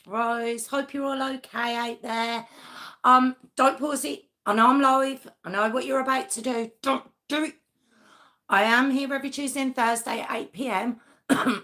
bros. Hope you're all okay out there. Don't pause it. I know I'm live. I know what you're about to do. Don't do it. I am here every Tuesday and Thursday at 8 p.m.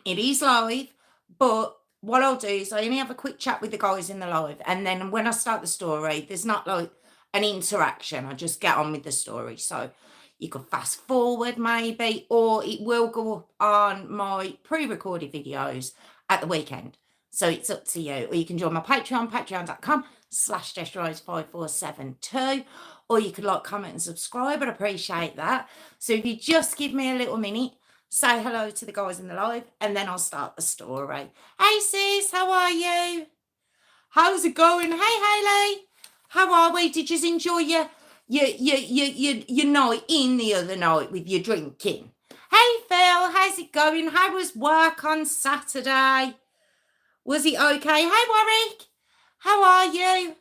It is live, but what I'll do is I only have a quick chat with the guys in the live, and then when I start the story, there's not like an interaction. I just get on with the story. So you could fast forward maybe, or it will go up on my pre-recorded videos at the weekend. So it's up to you. Or you can join my Patreon, patreon.com/destroys5472. Or you could like, comment and subscribe. I'd appreciate that. So if you just give me a little minute, say hello to the guys in the live, and then I'll start the story. Hey sis, how are you? How's it going? Hey Hayley, how are we? Did you enjoy your night in the other night with your drinking? Hey Phil, how's it going? How was work on Saturday? Was it okay? Hey Warwick, how are you?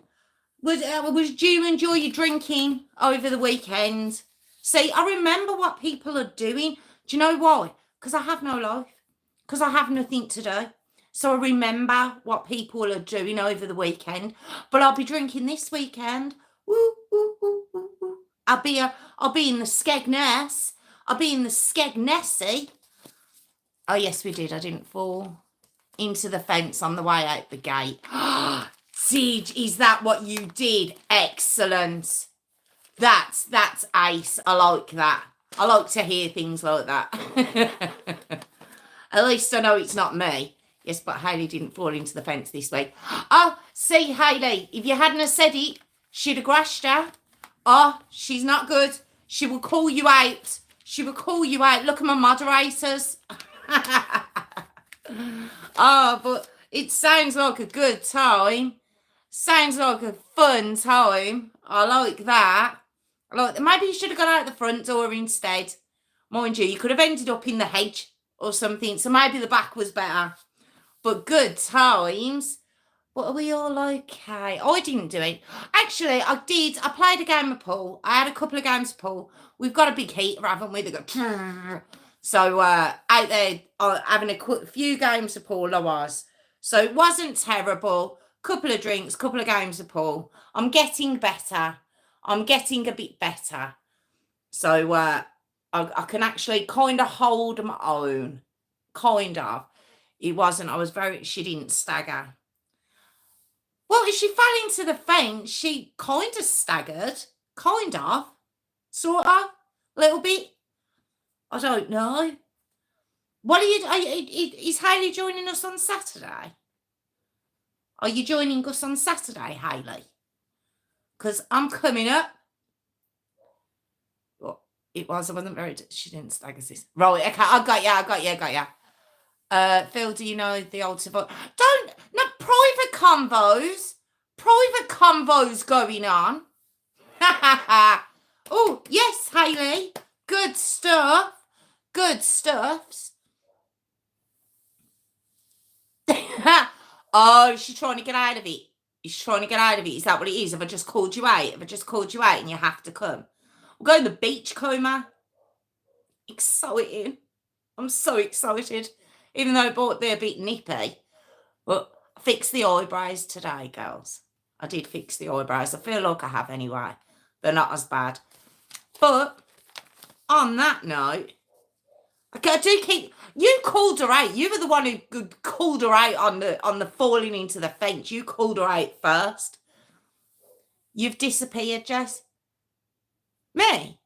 Did you enjoy your drinking over the weekend? See, I remember what people are doing. Do you know why? Because I have no life. Because I have nothing to do. So I remember what people are doing over the weekend. But I'll be drinking this weekend. Woo, woo, woo, woo, woo. I'll be in the Skegness. I'll be in the Skegnessy. Oh yes, we did. I didn't fall into the fence on the way out the gate. Is that what you did? Excellent. That's ace. I like that. I like to hear things like that. At least I know it's not me. Yes, but Hayley didn't fall into the fence this week. Oh, see, Hayley, if you hadn't have said it, she'd have grashed her. Oh, she's not good. She will call you out. She will call you out. Look at my moderators. Oh, but it sounds like a good time. Sounds like a fun time. I like that. Maybe you should have gone out the front door instead. Mind you, you could have ended up in the hedge or something. So maybe the back was better. But good times. But are we all okay? I didn't do it. Actually, I did. I played a game of pool. I had a couple of games of pool. We've got a big heater, haven't we? They go. So out there having a few games of pool I was. So it wasn't terrible. Couple of drinks, couple of games of pool. I'm getting better. I'm getting a bit better. So I can actually kind of hold my own. Kind of. It wasn't. She didn't stagger. Well, if she fell into the fence, she kind of staggered. Kind of. Sort of. A little bit. I don't know. Is Hayley joining us on Saturday? Are you joining us on Saturday, Hayley? Because I'm coming up. Well, I wasn't very... She didn't stagger this. Right, okay, I got you. Phil, do you know the old... Not private convos. Private convos going on. Oh, yes, Hayley. Good stuff. Good stuffs. Oh, she's trying to get out of it. She's trying to get out of it. Is that what it is? Have I just called you out? Have I just called you out and you have to come? We're going to the beach, coma. Exciting. I'm so excited. Even though I bought they're a bit nippy. But I fixed the eyebrows today, girls. I did fix the eyebrows. I feel like I have anyway. They're not as bad. But on that note, I do keep... You called her out. You were the one who called her out on the falling into the fence. You called her out first. You've disappeared, Jess. Me?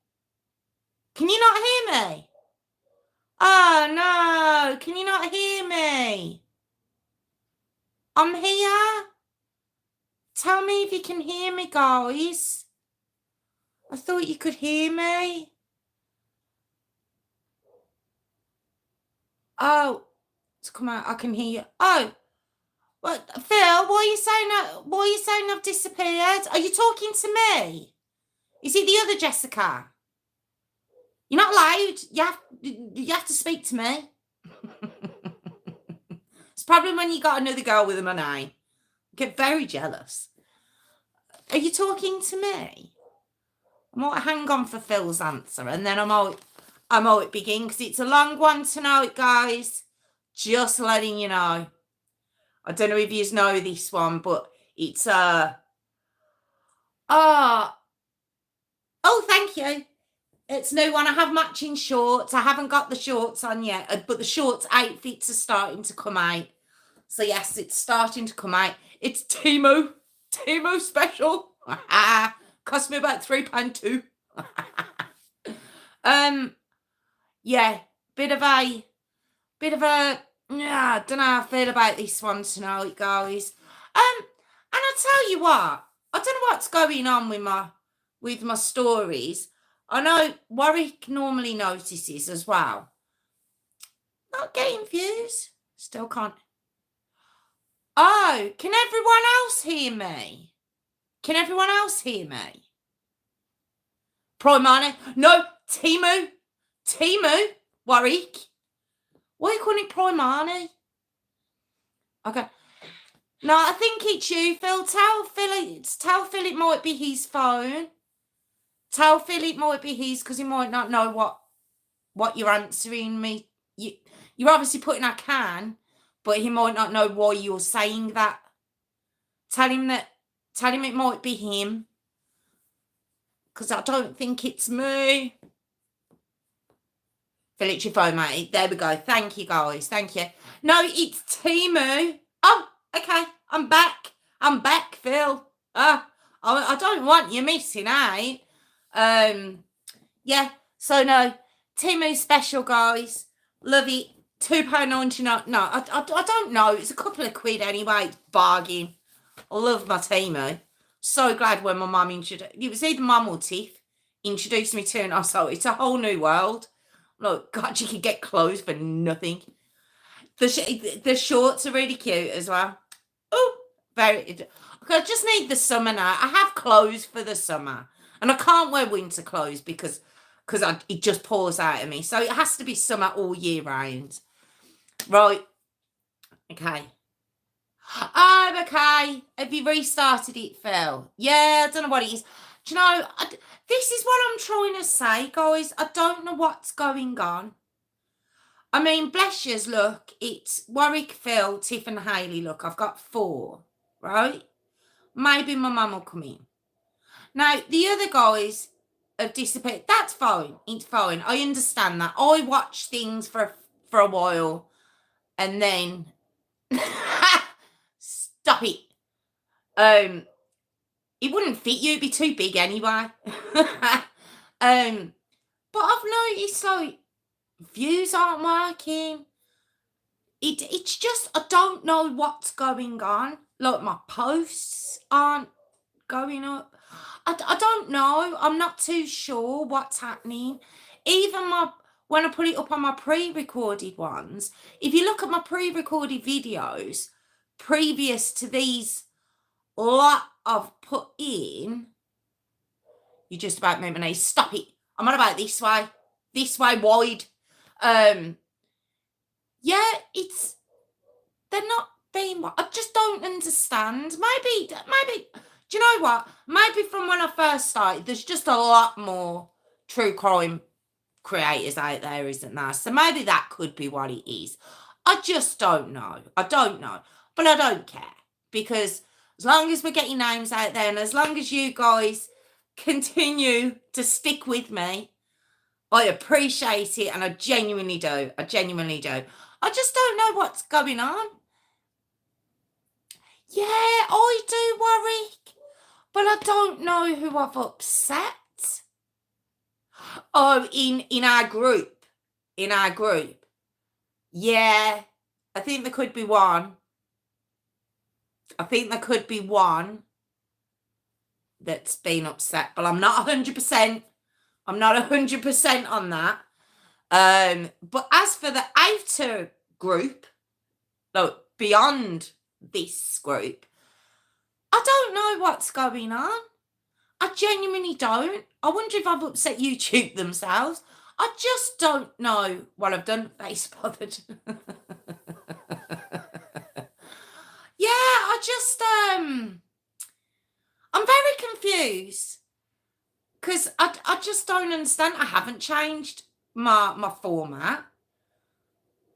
Can you not hear me? Oh, no. Can you not hear me? I'm here. Tell me if you can hear me, guys. I thought you could hear me. Oh, it's come out. I can hear you. Oh, well, Phil, why are you saying I've disappeared? Are you talking to me? Is it the other Jessica? You're not loud. You have to speak to me. It's probably when you got another girl with a name. I get very jealous. Are you talking to me? I might hang on for Phil's answer, and then I might begin, because it's a long one tonight, guys. Just letting you know. I don't know if you know this one, but it's oh, thank you. It's new one. I have matching shorts. I haven't got the shorts on yet, but the shorts outfits are starting to come out. So yes, it's starting to come out. It's Temu special. Cost me about £3 too. Yeah, bit of a, yeah, I don't know how I feel about this one tonight, guys. And I tell you what, I don't know what's going on with my stories. I know Warwick normally notices as well. Not getting views. Still can't. Oh, can everyone else hear me? Can everyone else hear me? Primani? No, Temu, Warwick. Why are you calling it Primani? Okay. No, I think it's you, Phil. Tell Phil it might be his phone. Tell Phil it might be his, because he might not know what you're answering me. You're obviously putting I can, but he might not know why you're saying that. Tell him it might be him, because I don't think it's me. Phil, it's your phone, mate. There we go. Thank you, guys. Thank you. No, it's Temu. Oh, okay. I'm back, Phil. I don't want you missing out. Yeah. So no, Temu special, guys. Love it. £2.99. No, I don't know. It's a couple of quid anyway. Bargain. I love my Temu. So glad when my mum introduced. It was either mum or Tiff introduced me to it, and I saw it's a whole new world. Look, God, you can get clothes for nothing. The shorts are really cute as well. Oh, very. I just need the summer now. I have clothes for the summer, and I can't wear winter clothes because it just pours out of me. So it has to be summer all year round. Right. Okay. Oh, okay. Have you restarted it, Phil? Yeah, I don't know what it is. Do you know, this is what I'm trying to say, guys. I don't know what's going on. I mean, bless yous, look, it's Warwick, Phil, Tiff and Hayley. Look, I've got 4, right? Maybe my mum will come in. Now, the other guys have disappeared. That's fine. It's fine. I understand that. I watch things for a while and then... Stop it. It wouldn't fit you. It'd be too big anyway. But I've noticed, like, views aren't working. It's just, I don't know what's going on. Like, my posts aren't going up. I don't know. I'm not too sure what's happening. Even when I put it up on my pre-recorded ones, if you look at my pre-recorded videos previous to these lot I've put in, you just about made my name. Stop it. I'm on about this way wide. Yeah, they're not being, I just don't understand. Maybe, do you know what? Maybe from when I first started, there's just a lot more true crime creators out there, isn't there? So maybe that could be what it is. I just don't know. But I don't care, because as long as we're getting names out there and as long as you guys continue to stick with me, I appreciate it, and I genuinely do. I just don't know what's going on. Yeah, I do worry, but I don't know who I've upset. Oh, in our group. Yeah, I think there could be one. That's been upset, but I'm not 100%. I'm not 100% on that. But as for the outer group, no, beyond this group, I don't know what's going on. I genuinely don't. I wonder if I've upset YouTube themselves. I just don't know what I've done. Face bothered. Yeah, I'm very confused, because I just don't understand. I haven't changed my format.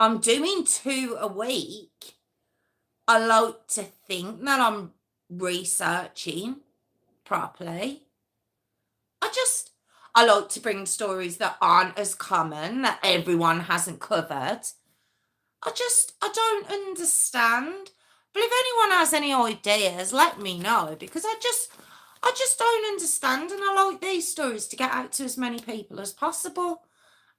I'm doing 2 a week, I like to think that I'm researching properly. I like to bring stories that aren't as common, that everyone hasn't covered. I don't understand. But if anyone has any ideas, let me know, because I just don't understand, and I like these stories to get out to as many people as possible.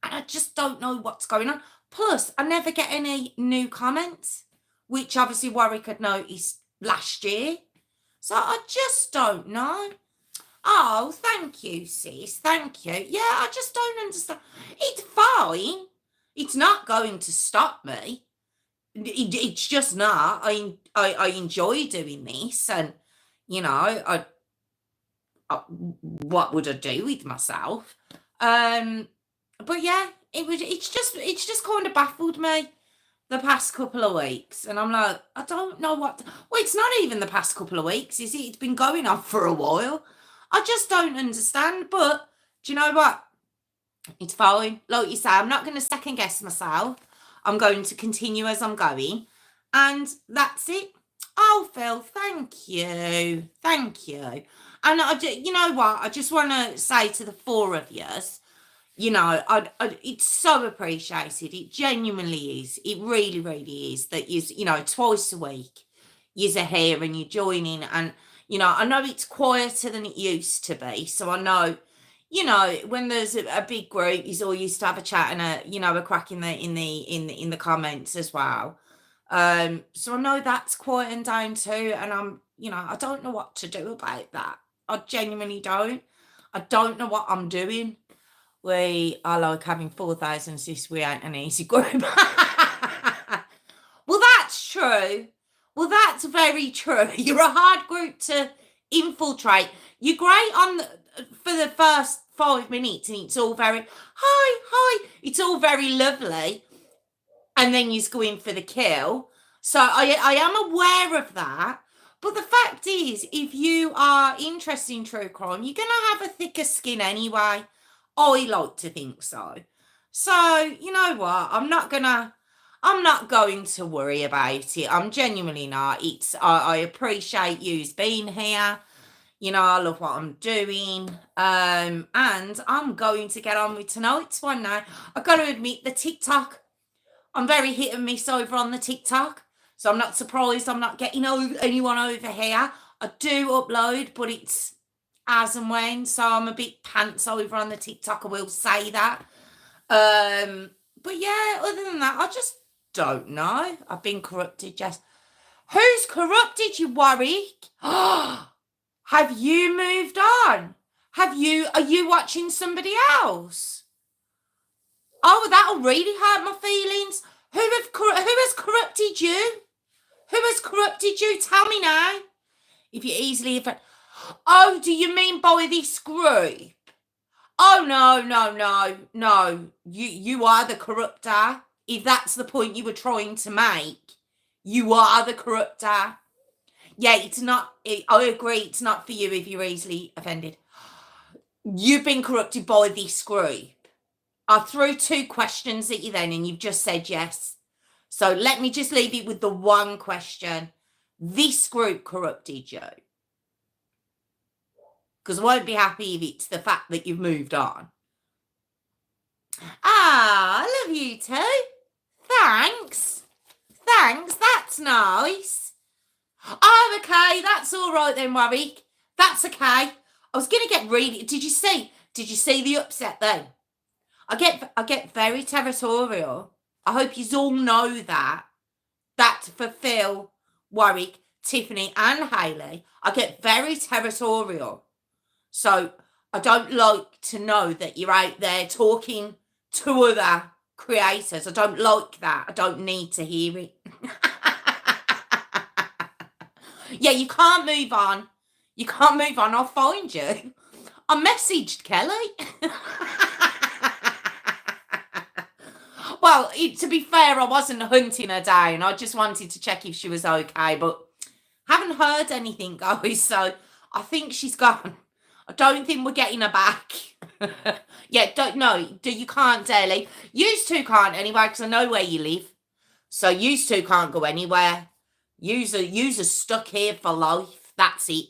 And I just don't know what's going on. Plus, I never get any new comments, which obviously Warwick had noticed last year. So I just don't know. Oh, thank you, sis. Thank you. Yeah, I just don't understand. It's fine. It's not going to stop me. It's just not. I enjoy doing this, and what would I do with myself? But yeah, it's just kind of baffled me the past couple of weeks, and I'm like, I don't know what. Well, it's not even the past couple of weeks, is it? It's been going on for a while. I just don't understand. But do you know what? It's fine. Like you say, I'm not going to second guess myself. I'm going to continue as I'm going, and that's it. Oh, Phil, thank you. Thank you. And you know what? I just want to say to the four of yous, it's so appreciated. It genuinely is. It really, really is that twice a week you're here and you're joining. And, I know it's quieter than it used to be. So I know, when there's a big group, you all used to have a chat and a crack in the comments as well. So I know that's quieting down too. And I don't know what to do about that. I genuinely don't. I don't know what I'm doing. We are like having 4,000 sis. We ain't an easy group. Well, that's true. Well, that's very true. You're a hard group to infiltrate. You're great for the first 5 minutes, and it's all very hi. It's all very lovely, and then you're going for the kill. So I am aware of that. But the fact is, if you are interested in true crime, you're gonna have a thicker skin anyway. I like to think so. So, you know what? I'm not going to worry about it. I'm genuinely not. I appreciate you being here. I love what I'm doing. And I'm going to get on with tonight's one now. I've got to admit, the TikTok, I'm very hit and miss over on the TikTok. So I'm not surprised I'm not getting anyone over here. I do upload, but it's as and when, so I'm a bit pants over on the TikTok, I will say that. But yeah, other than that, I just don't know. I've been corrupted, Jess. Who's corrupted you, Warwick? Have you moved on? Are you watching somebody else? Oh, that'll really hurt my feelings. Who has corrupted you? Who has corrupted you? Tell me now. If you're easily offended. Oh, do you mean by this group? Oh, no. You are the corrupter. If that's the point you were trying to make, you are the corrupter. Yeah, it's not. I agree. It's not for you if you're easily offended. You've been corrupted by this group. I threw 2 questions at you then, and you've just said yes. So let me just leave it with the one question. This group corrupted you. Because I won't be happy if it's the fact that you've moved on. I love you too. Thanks. That's nice. Oh, okay. That's all right then, Warwick. That's okay. I was going to get really... Did you see the upset then? I get very territorial. I hope you all know that. That for Phil, Warwick, Tiffany and Hayley, I get very territorial. So I don't like to know that you're out there talking to other creators. I don't like that. I don't need to hear it. Yeah, you can't move on. I'll find you. I messaged Kelly. Well, to be fair, I wasn't hunting her down. I just wanted to check if she was okay, but haven't heard anything, guys. So I think she's gone. I don't think we're getting her back. Yeah, you can't dare leave. Yous two can't anyway, because I know where you live. So yous two can't go anywhere. You're stuck here for life. That's it.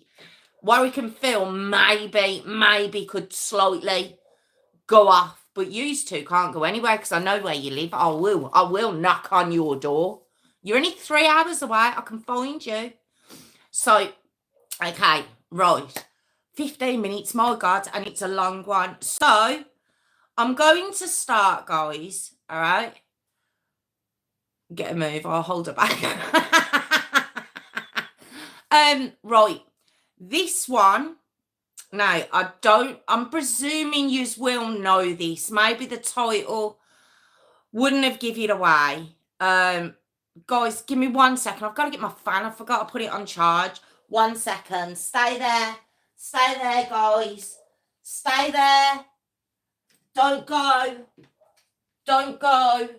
Warwick and Phil maybe could slightly go off, but you two can't go anywhere because I know where you live. I will knock on your door. You're only 3 hours away. I can find you. So, okay, right. 15 minutes, my God, and it's a long one. So, I'm going to start, guys. All right. Get a move. I'll hold her back. Right. This one. Now, I'm presuming you will know this. Maybe the title wouldn't have given it away. Guys, give me 1 second. I've got to get my fan. I forgot to put it on charge. 1 second. Stay there. Stay there, guys. Stay there. Don't go. Don't go.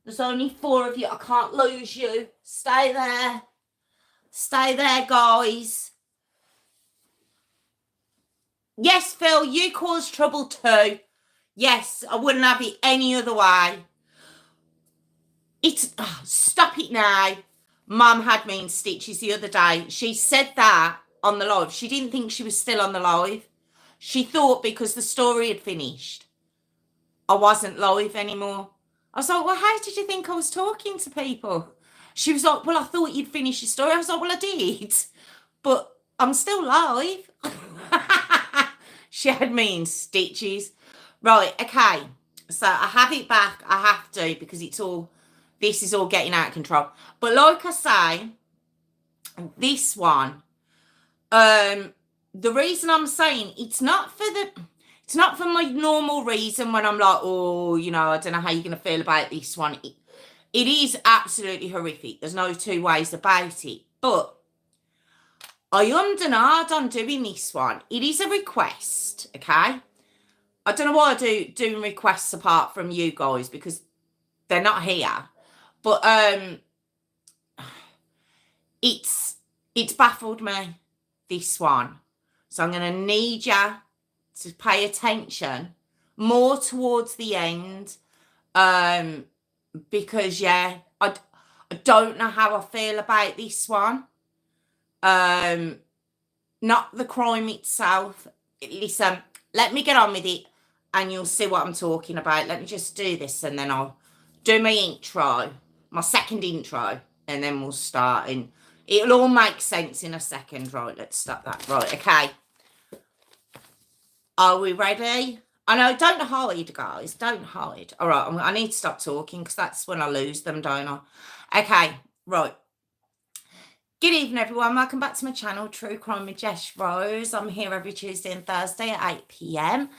There's only 4 of you. I can't lose you. Stay there. Stay there, guys. Yes, Phil, you caused trouble too. Yes, I wouldn't have it any other way. Stop it now. Mum had me in stitches the other day. She said that on the live. She didn't think she was still on the live. She thought because the story had finished, I wasn't live anymore. I was like, well, how did you think I was talking to people? She was like, well, I thought you'd finished your story. I was like, well, I did, but I'm still live. She had me in stitches. Right, okay. So I have it back. I have to because this is all getting out of control. But like I say, this one, the reason I'm saying it's not for my normal reason when I'm like, oh, I don't know how you're going to feel about this one. It is absolutely horrific. There's no two ways about it. But I ummed and ahed on doing this one. It is a request, okay? I don't know why I doing requests apart from you guys because they're not here. But it's baffled me, this one. So I'm going to need you to pay attention more towards the end. Because, yeah, I don't know how I feel about this one. Not the crime itself. Listen, let me get on with it and you'll see what I'm talking about. Let me just do this and then I'll do my intro, my second intro, and then we'll start. And it'll all make sense in a second. Right, let's stop that. Right, okay. Are we ready? I know, don't hide, guys. Don't hide. All right, I need to stop talking because that's when I lose them, don't I? Okay, right. Good evening, everyone. Welcome back to my channel, True Crime with Jess Rose. I'm here every Tuesday and Thursday at 8 p.m.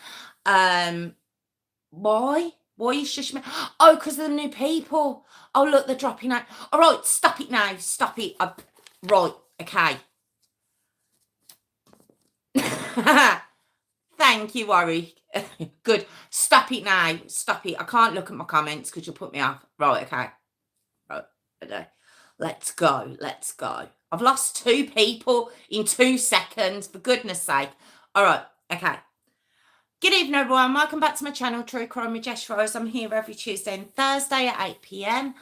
Why? Why you shush me? Oh, because of the new people. Oh, look, they're dropping out. All right, stop it now. Stop it. Right, okay. Thank you, Warwick. Good. Stop it now. Stop it. I can't look at my comments because you'll put me off. Right, okay. Right, okay. Let's go. Let's go. I've lost 2 people in 2 seconds, for goodness sake. All right, okay. Good evening, everyone. Welcome back to my channel, True Crime with Jess Rose. I'm here every Tuesday and Thursday at 8 p.m.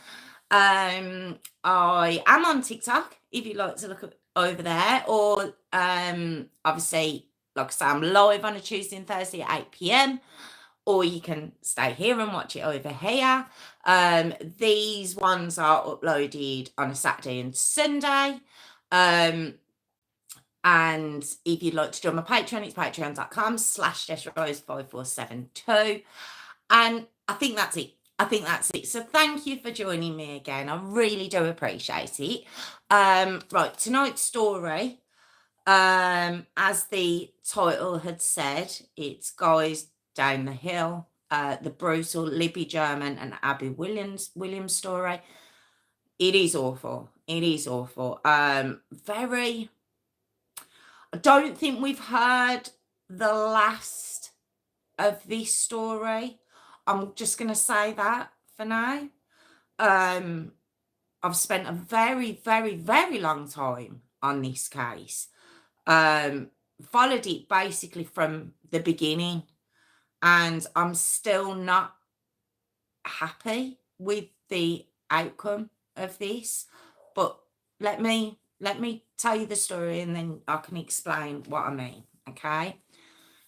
I am on TikTok, if you'd like to look over there. Or, obviously, like I say, I'm live on a Tuesday and Thursday at 8 p.m. Or you can stay here and watch it over here. These ones are uploaded on a Saturday and Sunday. And if you'd like to join my Patreon, it's patreon.com/JessRose5472. And I think that's it. So thank you for joining me again. I really do appreciate it. Right, tonight's story, as the title had said, it's Guys Down the Hill, the brutal Libby German and Abby Williams story. It is awful. It is awful. I don't think we've heard the last of this story. I'm just going to say that for now. I've spent a very, very, very long time on this case. Followed it basically from the beginning. And I'm still not happy with the outcome of this. But let me tell you the story and then I can explain what I mean, okay?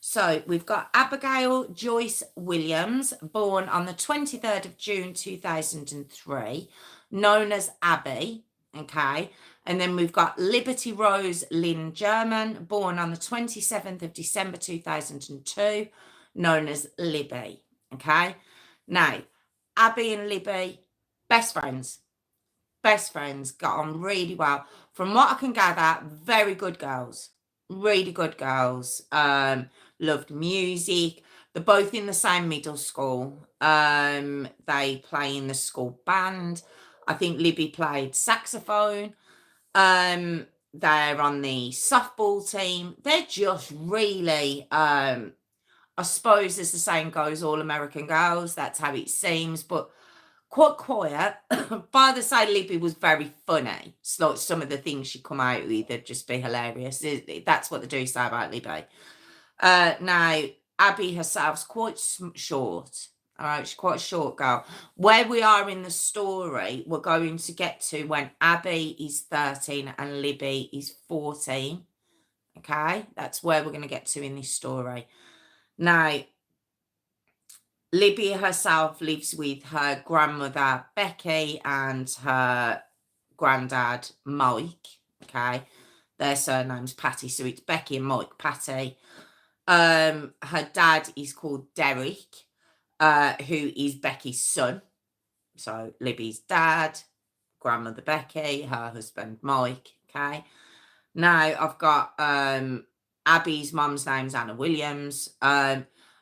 So we've got Abigail Joyce Williams, born on the 23rd of June 2003, known as Abby, okay? And then we've got Liberty Rose Lynn German, born on the 27th of December 2002, known as Libby, okay? Now, Abby and Libby, best friends, got on really well. From what I can gather, very good girls, really good girls. Loved music. They're both in the same middle school. They play in the school band. I think Libby played saxophone. They're on the softball team. They're just really, I suppose as the saying goes, all American girls. That's how it seems, but quite quiet. By the side, Libby was very funny. It's like some of the things she come out with would just be hilarious. That's what they do say about Libby. Now, Abby herself's quite short. All right, she's quite a short girl. Where we are in the story, we're going to get to when Abby is 13 and Libby is 14. Okay, that's where we're going to get to in this story. Now, Libby herself lives with her grandmother, Becky, and her granddad, Mike. Okay, their surname's Patty, so it's Becky and Mike, Patty. Her dad is called Derek, who is Becky's son. So Libby's dad, grandmother Becky, her husband Mike. Okay. Now I've got Abby's mum's name's Anna Williams.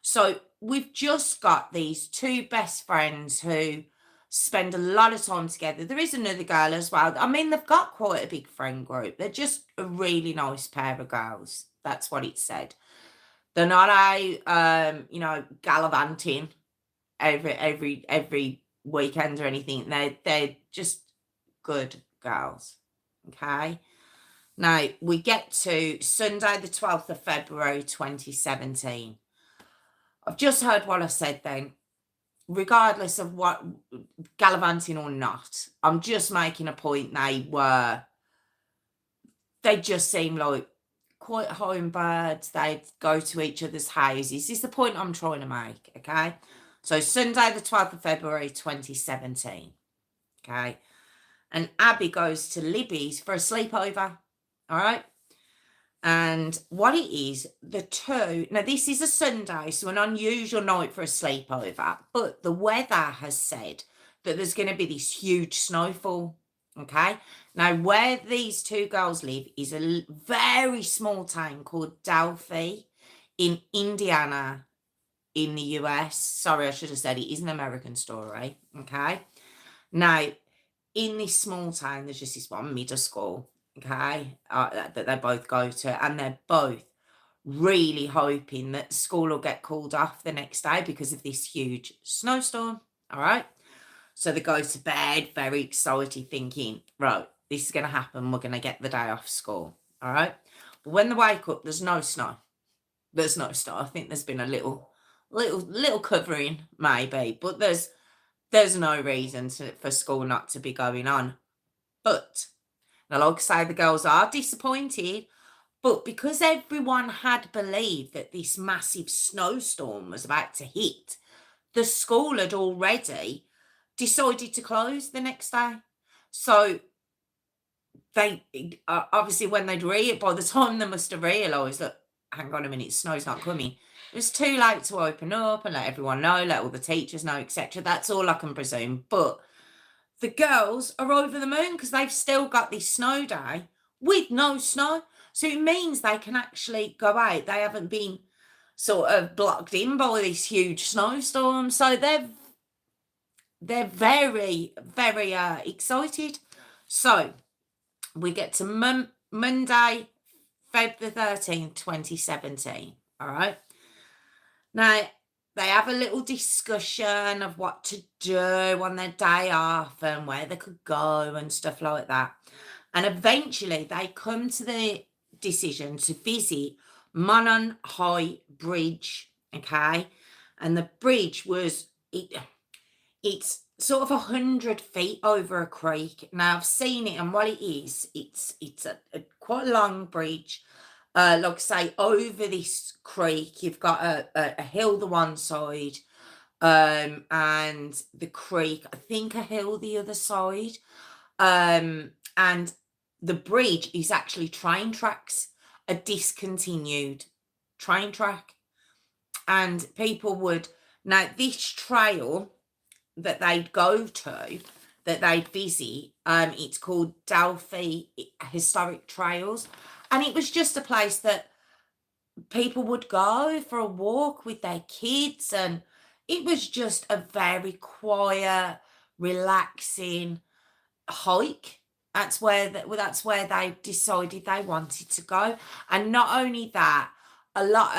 So we've just got these two best friends who spend a lot of time together. There is another girl as well. I mean, they've got quite a big friend group. They're just a really nice pair of girls. That's what it said. They're not out, gallivanting every weekend or anything. They're just good girls. Okay. Now we get to Sunday, the 12th of February, 2017. I've just heard what I said then. Regardless of what gallivanting or not, I'm just making a point. They just seem like quite home birds. They'd go to each other's houses. This is the point I'm trying to make, okay? So Sunday, the 12th of February, 2017, okay? And Abby goes to Libby's for a sleepover, all right? And what it is, now this is a Sunday, so an unusual night for a sleepover, but the weather has said that there's going to be this huge snowfall, okay? Now, where these two girls live is a very small town called Delphi in Indiana in the US. Sorry, I should have said it is an American story, okay? Now, in this small town, there's just this one middle school, okay, that they both go to, and they're both really hoping that school will get called off the next day because of this huge snowstorm, all right? So they go to bed very excited, thinking, right, this is going to happen. We're going to get the day off school, all right? But when they wake up, there's no snow. There's no snow. I think there's been a little covering, maybe, but there's no reason for school not to be going on. But now, like I say, the girls are disappointed, but because everyone had believed that this massive snowstorm was about to hit, the school had already decided to close the next day. So they obviously, when by the time they must have realised that, hang on a minute, snow's not coming, it was too late to open up and let everyone know, let all the teachers know, etc. That's all I can presume. But the girls are over the moon because they've still got this snow day with no snow. So it means they can actually go out. They haven't been sort of blocked in by this huge snowstorm. So they're very, very excited. So we get to Monday, Feb the 13th, 2017. All right. Now, they have a little discussion of what to do on their day off and where they could go and stuff like that. And eventually they come to the decision to visit Monon High Bridge, okay? And the bridge was, it's sort of 100 feet over a creek. Now I've seen it, and what it is, it's a quite a long bridge. Like I say, over this creek, you've got a hill the one side, and the creek, I think a hill the other side. And the bridge is actually train tracks, a discontinued train track. And people would, now this trail that they'd go to, that they'd visit, it's called Delphi Historic Trails. And it was just a place that people would go for a walk with their kids, and it was just a very quiet, relaxing hike. That's where they decided they wanted to go. And not only that, a lot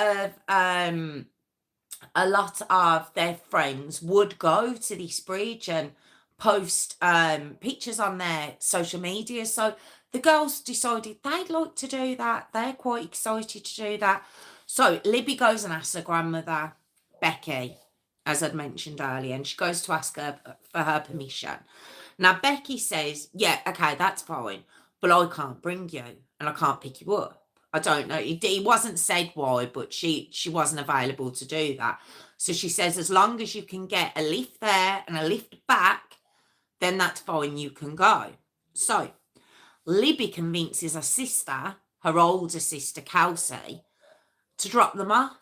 of their friends would go to this bridge and post pictures on their social media. So the girls decided they'd like to do that. They're quite excited to do that. So Libby goes and asks her grandmother, Becky, as I'd mentioned earlier, and she goes to ask her for her permission. Now Becky says, yeah, okay, that's fine, but I can't bring you and I can't pick you up. I don't know. It wasn't said why, but she wasn't available to do that. So she says, as long as you can get a lift there and a lift back, then that's fine, you can go. So Libby convinces her sister, her older sister, Kelsey, to drop them off.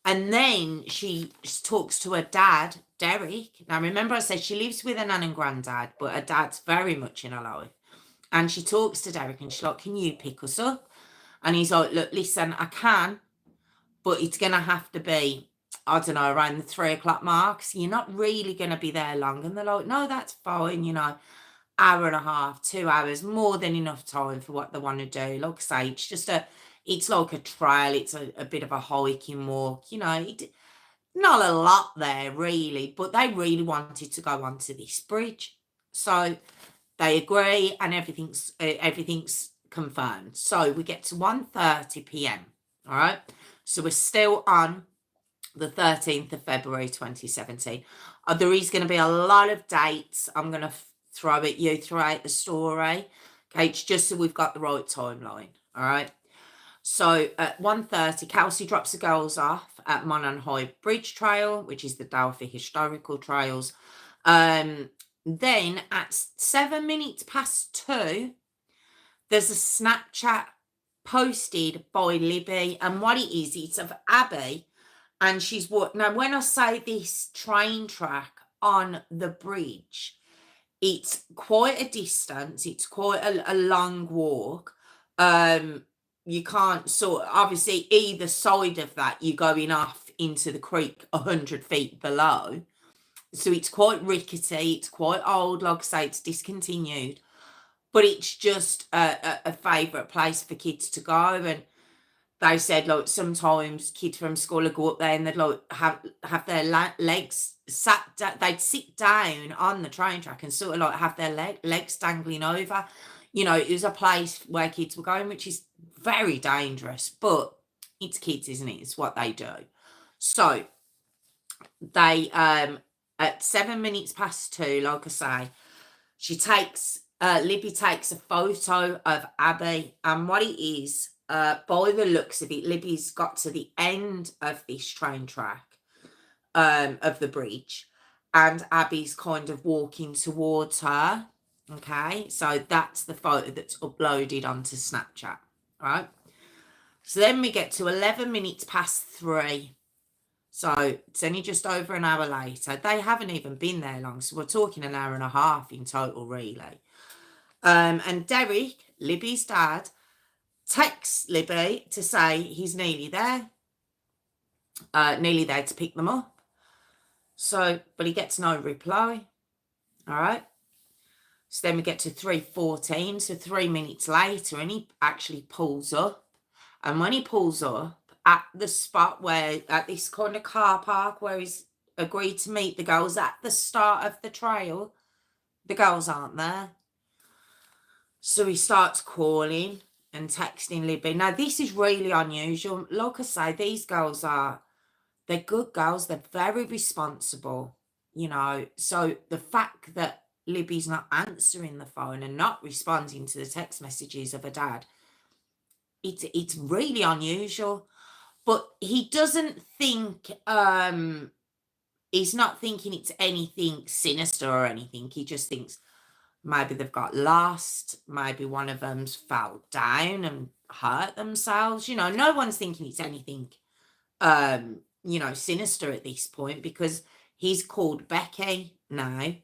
And then she talks to her dad, Derek. Now, remember I said she lives with her nan and granddad, but her dad's very much in her life. And she talks to Derek and she's like, can you pick us up? And he's like, look, listen, I can, but it's going to have to be, I don't know, around the 3 o'clock mark. So you're not really going to be there long. And they're like, no, that's fine, you know, hour and a half, 2 hours, more than enough time for what they want to do. Like I say, it's just it's like a trail. It's a bit of a hiking walk, you know, not a lot there really, but they really wanted to go onto this bridge. So they agree and everything's confirmed. So we get to 1:30 p.m. All right. So we're still on the 13th of February 2017. There is going to be a lot of dates I'm going to throw at you throughout the story. Okay, it's just so we've got the right timeline. All right. So at 1:30, Kelsey drops the girls off at Monon High Bridge Trail, which is the Delphi Historical Trails. Then at 7 minutes past 2, there's a Snapchat posted by Libby, and what it is, it's of Abby, and she's what now when I say this train track on the bridge, it's quite a distance, it's quite a long walk. You can't obviously either side of that you're going off into the creek 100 feet below, so it's quite rickety, it's quite old, like I say, it's discontinued, but it's just a favourite place for kids to go. And they said, like, sometimes kids from school would go up there and they'd like have their legs they'd sit down on the train track and sort of like have their legs dangling over. You know, it was a place where kids were going, which is very dangerous, but it's kids, isn't it? It's what they do. So they at 7 minutes past 2, like I say, Libby takes a photo of Abby, and what it is, by the looks of it, Libby's got to the end of this train track, of the bridge, and Abby's kind of walking towards her. Okay, so that's the photo that's uploaded onto Snapchat, right? So then we get to 11 minutes past 3. So it's only just over an hour later. They haven't even been there long, so we're talking an hour and a half in total, really. And Derek, Libby's dad, texts Libby to say he's nearly there to pick them up. So, but he gets no reply. All right. So then we get to 3:14, so 3 minutes later, and he actually pulls up. And when he pulls up at the spot at this kind of car park where he's agreed to meet the girls at the start of the trail, the girls aren't there. So he starts calling and texting Libby. Now, this is really unusual. Like I say, these girls they're good girls. They're very responsible. So the fact that Libby's not answering the phone and not responding to the text messages of her dad, it's really unusual. But he doesn't think, he's not thinking it's anything sinister or anything. He just thinks maybe they've got lost, maybe one of them's fell down and hurt themselves. No one's thinking it's anything, sinister at this point, because he's called Becky now,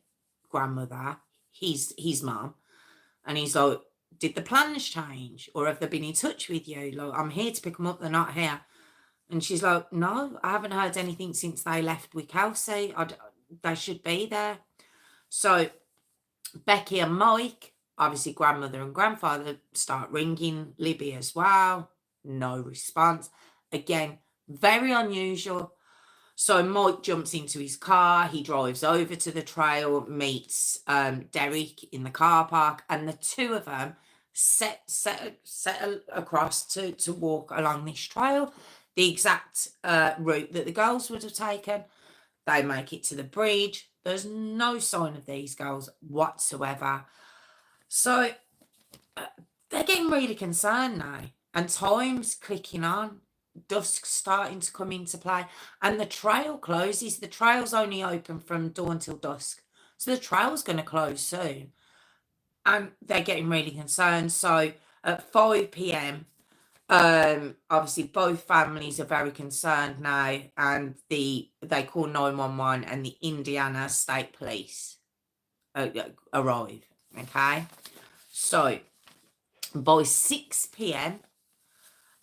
grandmother, his mum, and he's like, did the plans change, or have they been in touch with you? Like, I'm here to pick them up, they're not here. And she's like, no, I haven't heard anything since they left with Kelsey. They should be there. So Becky and Mike, obviously grandmother and grandfather, start ringing Libby as well. No response. Again, very unusual. So Mike jumps into his car. He drives over to the trail, meets Derek in the car park, and the two of them set across to walk along this trail, the exact route that the girls would have taken. They make it to the bridge. There's no sign of these girls whatsoever. So they're getting really concerned now, and time's clicking on. Dusk's starting to come into play, and the trail closes. The trail's only open from dawn till dusk, so the trail's going to close soon, and they're getting really concerned. So at 5 p.m, obviously both families are very concerned now, and they call 911, and the Indiana State Police arrive. Okay, so by 6 p.m,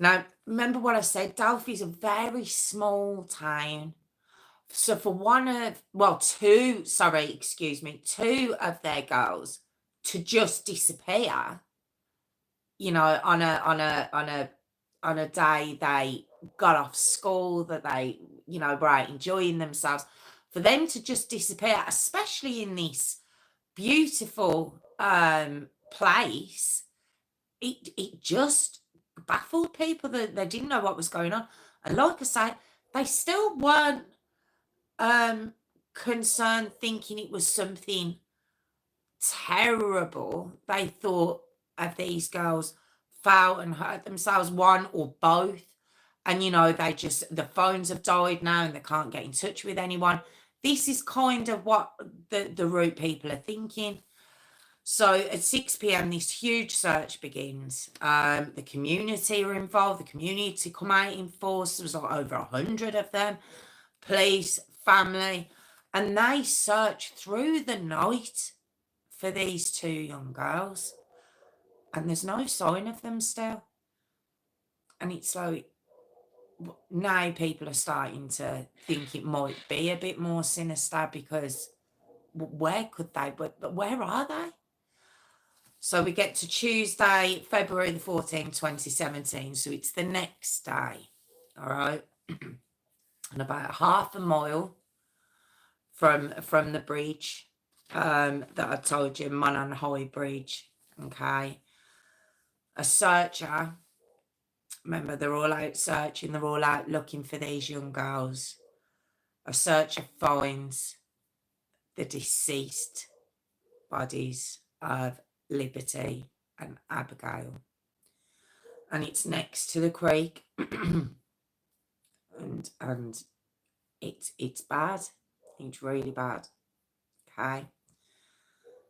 now remember what I said, Delphi's a very small town. So for two of their girls to just disappear, on a day they got off school, that they, were out enjoying themselves, for them to just disappear, especially in this beautiful place, it just baffled people, that they didn't know what was going on. And like I say, they still weren't concerned, thinking it was something terrible. They thought of these girls fell and hurt themselves, one or both, and the phones have died now and they can't get in touch with anyone. This is kind of what the route people are thinking. So at 6 p.m, this huge search begins. The community are involved. The community come out in force. There was like over 100 of them. Police, family, and they search through the night for these two young girls, and there's no sign of them still. And it's like, now people are starting to think it might be a bit more sinister, because where could they, but where are they? So we get to Tuesday, February the 14th, 2017. So it's the next day. All right. And about half a mile from the bridge that I told you, Monon High Bridge. Okay. A searcher, remember, they're all out searching, they're all out looking for these young girls. A searcher finds the deceased bodies of Liberty and Abigail, and it's next to the creek. and it's bad. It's really bad. Okay.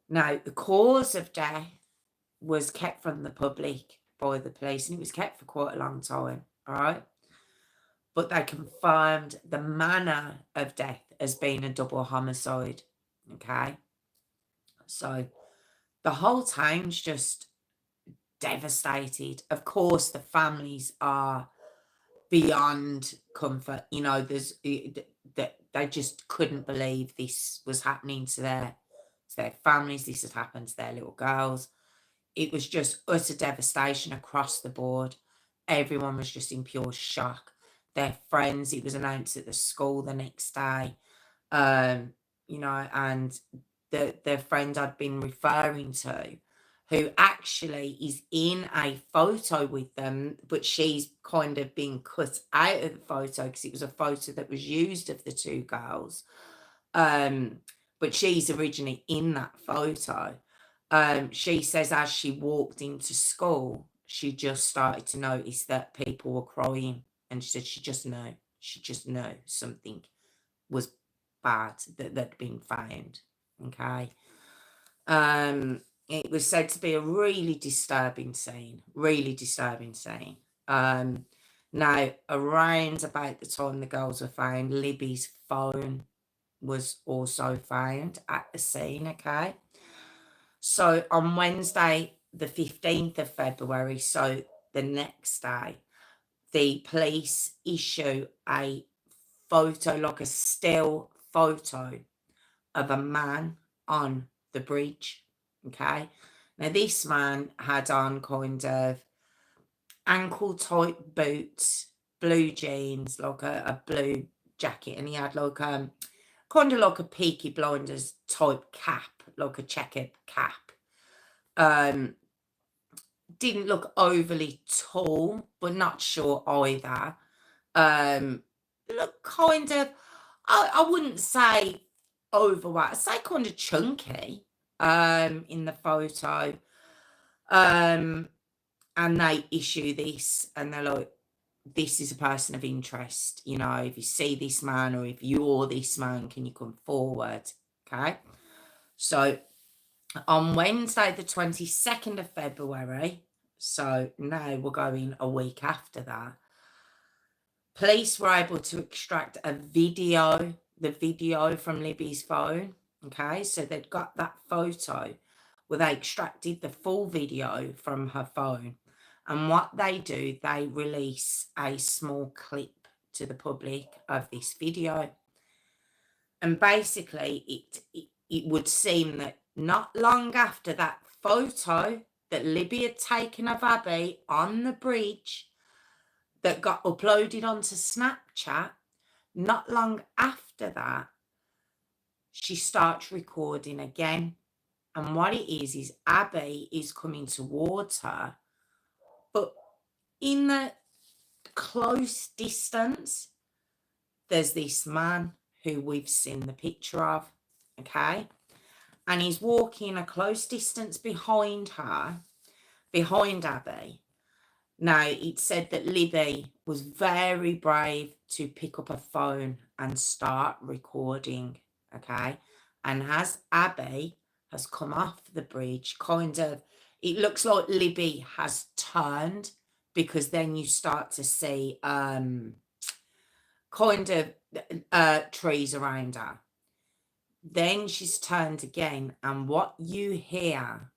Now, the cause of death was kept from the public by the police, and it was kept for quite a long time. All right. But they confirmed the manner of death as being a double homicide. Okay. So the whole town's just devastated. Of course, the families are beyond comfort. They just couldn't believe this was happening to their families. This had happened to their little girls. It was just utter devastation across the board. Everyone was just in pure shock. Their friends, it was announced at the school the next day, and the friend I'd been referring to, who actually is in a photo with them, but she's kind of been cut out of the photo because it was a photo that was used of the two girls. But she's originally in that photo. She says as she walked into school, she just started to notice that people were crying, and she said she just knew something was bad that had been found. Okay. It was said to be a really disturbing scene. Now, around about the time the girls were found, Libby's phone was also found at the scene, okay? So on Wednesday, the 15th of February, so the next day, the police issue a photo, like a still photo of a man on the bridge, okay? Now, this man had on kind of ankle-tight boots, blue jeans, like a blue jacket, and he had like kind of like a Peaky Blinders type cap, like a checkered cap. Didn't look overly tall, but not short either. Look kind of, I wouldn't say overweight, I'd say kind of chunky in the photo. And they issue this, and they're like, this is a person of interest. You know, if you see this man, or if you're this man, can you come forward? Okay. So on Wednesday, the 22nd of February, so now we're going a week after that, police were able to extract the video from Libby's phone. Okay. So they'd got that photo where they extracted the full video from her phone. And what they do, they release a small clip to the public of this video. And basically, it would seem that not long after that photo that Libby had taken of Abby on the bridge that got uploaded onto Snapchat, not long after that, she starts recording again. And what it is Abby is coming towards her, but in the close distance, there's this man who we've seen the picture of, okay? And he's walking a close distance behind her, behind Abby. Now, it said that Libby was very brave to pick up a phone and start recording, okay? And as Abby has come off the bridge, kind of, it looks like Libby has turned, because then you start to see kind of trees around her. Then she's turned again, and what you hear,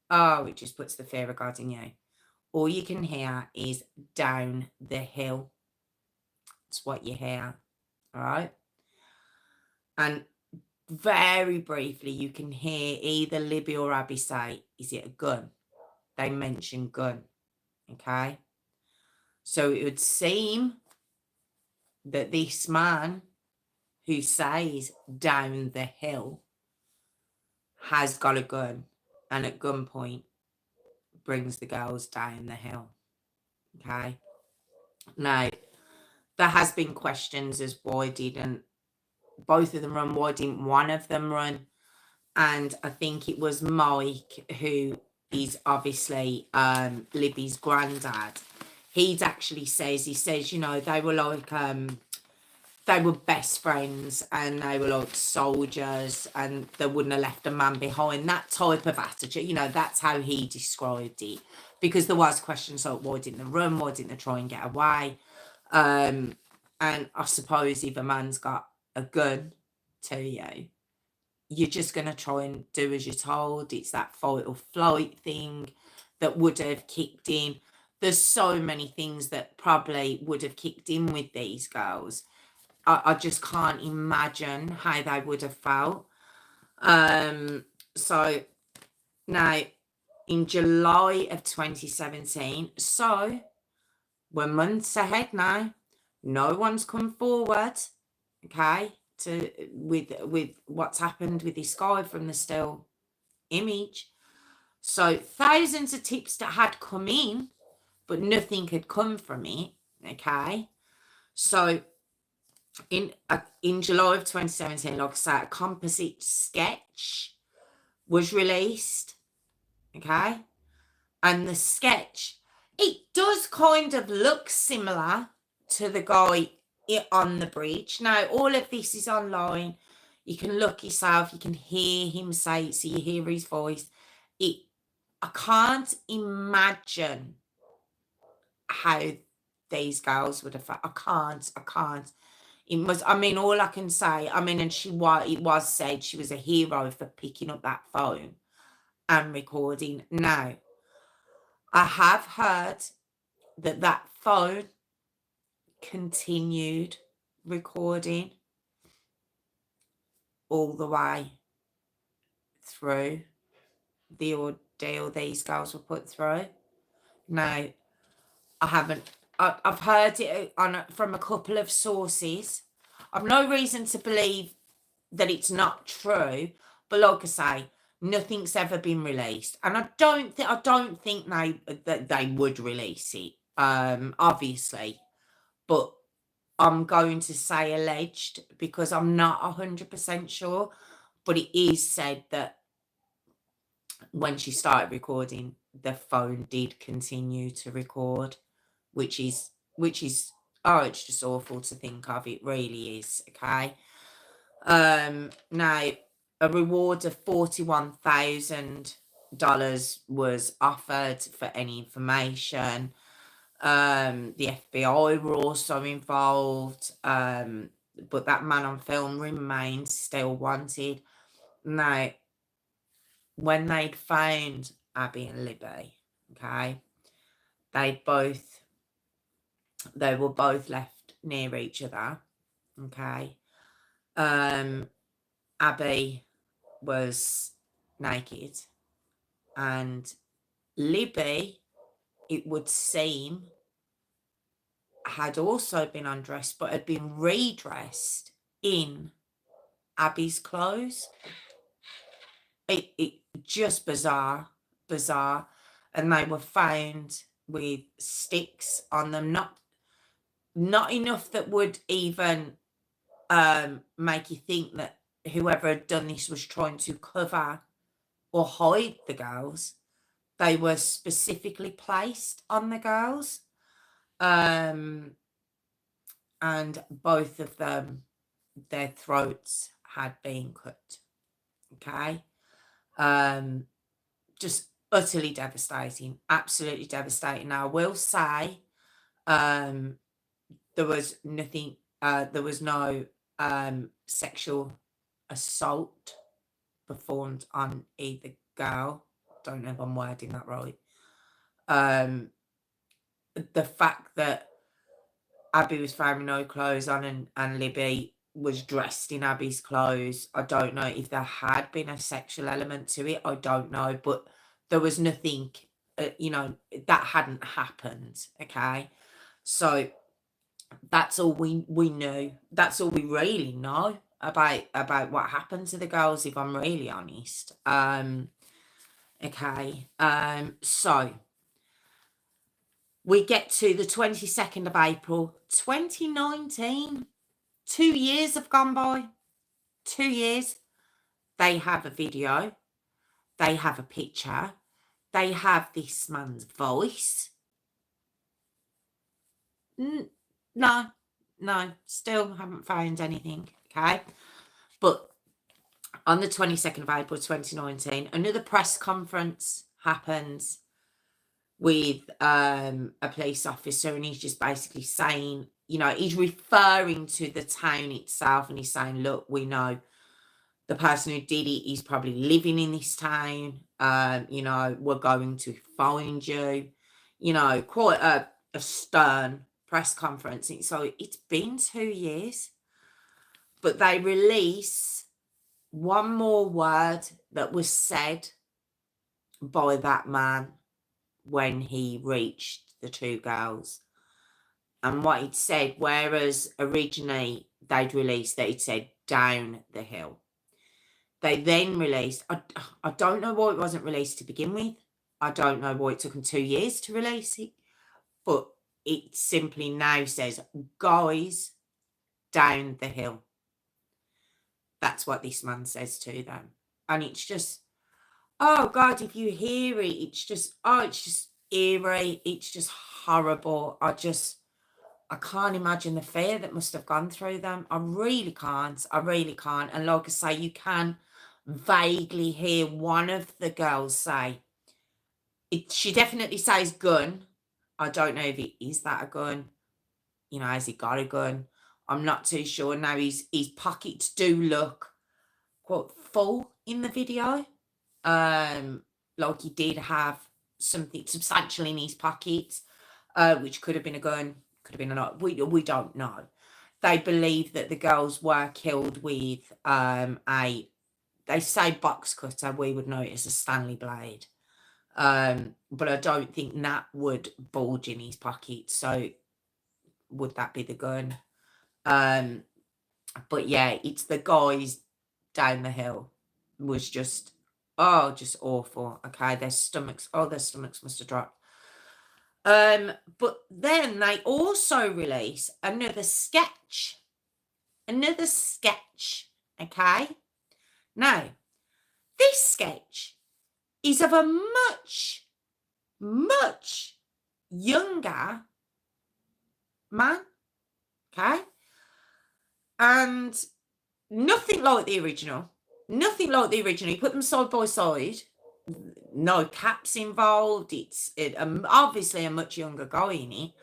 oh, it just puts the fear of God in you. All you can hear is down the hill. It's what you hear, all right? And very briefly, you can hear either Libby or Abby say, is it a gun? They mention gun, okay? So it would seem that this man who says down the hill has got a gun, and at gunpoint brings the girls down the hill, okay? Now, there has been questions as why didn't both of them run, why didn't one of them run? And I think it was Mike, who is obviously Libby's granddad. He says, you know, they were like, they were best friends, and they were like soldiers, and they wouldn't have left a man behind. That type of attitude, you know, that's how he described it. Because there was questions like, why didn't they run? Why didn't they try and get away? And I suppose if a man's got a gun to you, you're just going to try and do as you're told. It's that fight or flight thing that would have kicked in. There's so many things that probably would have kicked in with these girls. I just can't imagine how they would have felt. So now in July of 2017, so we're months ahead now. No one's come forward, okay, with what's happened with this guy from the still image. So thousands of tips that had come in, but nothing had come from it, okay? So in July of 2017, like I say, a composite sketch was released. Okay, and the sketch, it does kind of look similar to the guy on the bridge. Now, all of this is online. You can look yourself. You can hear him say it, so you hear his voice. I can't imagine how these girls would have. I can't. It was. I mean, all I can say. I mean, and it was said she was a hero for picking up that phone and recording. Now, I have heard that phone continued recording all the way through the ordeal these girls were put through. Now, I haven't. I've heard it from a couple of sources. I've no reason to believe that it's not true, but like I say, nothing's ever been released, and I don't think they would release it. Obviously, but I'm going to say alleged because I'm not 100% sure. But it is said that when she started recording, the phone did continue to record, which is it's just awful to think of. It really is. Okay. Now, a reward of $41,000 was offered for any information. The FBI were also involved, but that man on film remains still wanted. Now, when they'd found Abby and Libby, okay, they were both left near each other, okay. Abby was naked, and Libby, it would seem, had also been undressed, but had been redressed in Abby's clothes. It just bizarre, and they were found with sticks on them, not enough that would even make you think that whoever had done this was trying to cover or hide the girls. They were specifically placed on the girls, and both of them, their throats had been cut. Okay. Just utterly devastating, absolutely devastating. Now, I will say, there was nothing, there was no sexual assault performed on either girl. Don't know if I'm wording that right. The fact that Abby was found with no clothes on and Libby was dressed in Abby's clothes, I don't know if there had been a sexual element to it. I don't know, but there was nothing, that hadn't happened. Okay, so that's all we knew. That's all we really know about what happened to the girls, if I'm really honest. Okay. So we get to the 22nd of April, 2019. 2 years have gone by. 2 years. They have a video. They have a picture. They have this man's voice. No, still haven't found anything. Okay. But on the 22nd of April 2019, another press conference happens with a police officer, and he's just basically saying, he's referring to the town itself, and he's saying, look, we know the person who did it is probably living in this town. We're going to find you. Quite a stern press conference. So it's been 2 years, but they release one more word that was said by that man when he reached the two girls. And what it said, whereas originally they'd released that it said down the hill, they then released, I don't know why it wasn't released to begin with. I don't know why it took them 2 years to release it, but it simply now says, guys, down the hill. That's what this man says to them. And it's just, oh God, if you hear it, it's just eerie. It's just horrible. I can't imagine the fear that must have gone through them. I really can't. I really can't. And like I say, you can vaguely hear one of the girls say, she definitely says gun. I don't know if it is that a gun. You know, has he got a gun? I'm not too sure. Now his pockets do look quite full in the video. Like he did have something substantial in his pockets, which could have been a gun, could have been a not. We don't know. They believe that the girls were killed with they say box cutter, we would know it as a Stanley blade. But I don't think that would bulge in his pocket. So would that be the gun? But yeah, it's the guys down the hill was just awful. Okay, their stomachs must have dropped. But then they also release another sketch. Okay. Now, this sketch is of a much, much younger man. Okay. And nothing like the original. Nothing like the original. You put them side by side. No caps involved. It's obviously a much younger guy in it.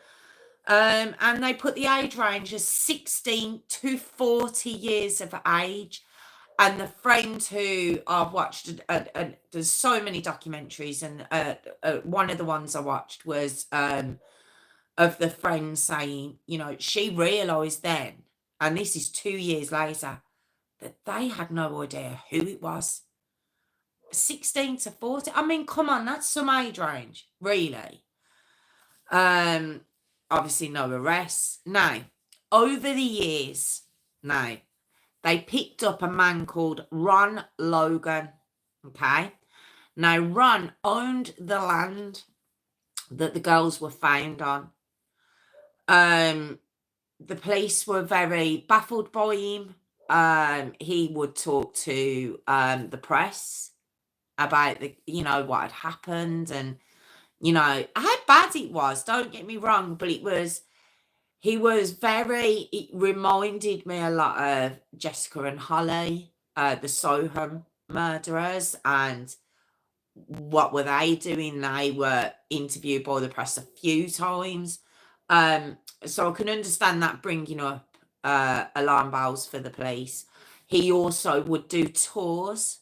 And they put the age range as 16 to 40 years of age. And the friend who I've watched, there's so many documentaries, and one of the ones I watched was of the friend saying, you know, she realised then, and this is 2 years later, that they had no idea who it was. 16 to 40. I mean, come on, that's some age range, really. Obviously no arrests. Now, over the years, they picked up a man called Ron Logan. Okay. Now, Ron owned the land that the girls were found on. The police were very baffled by him. He would talk to the press about what had happened, and how bad it was. Don't get me wrong, but it reminded me a lot of Jessica and Holly, the Soham murderers. And what were they doing? They were interviewed by the press a few times. So I can understand that bringing up alarm bells for the police. He also would do tours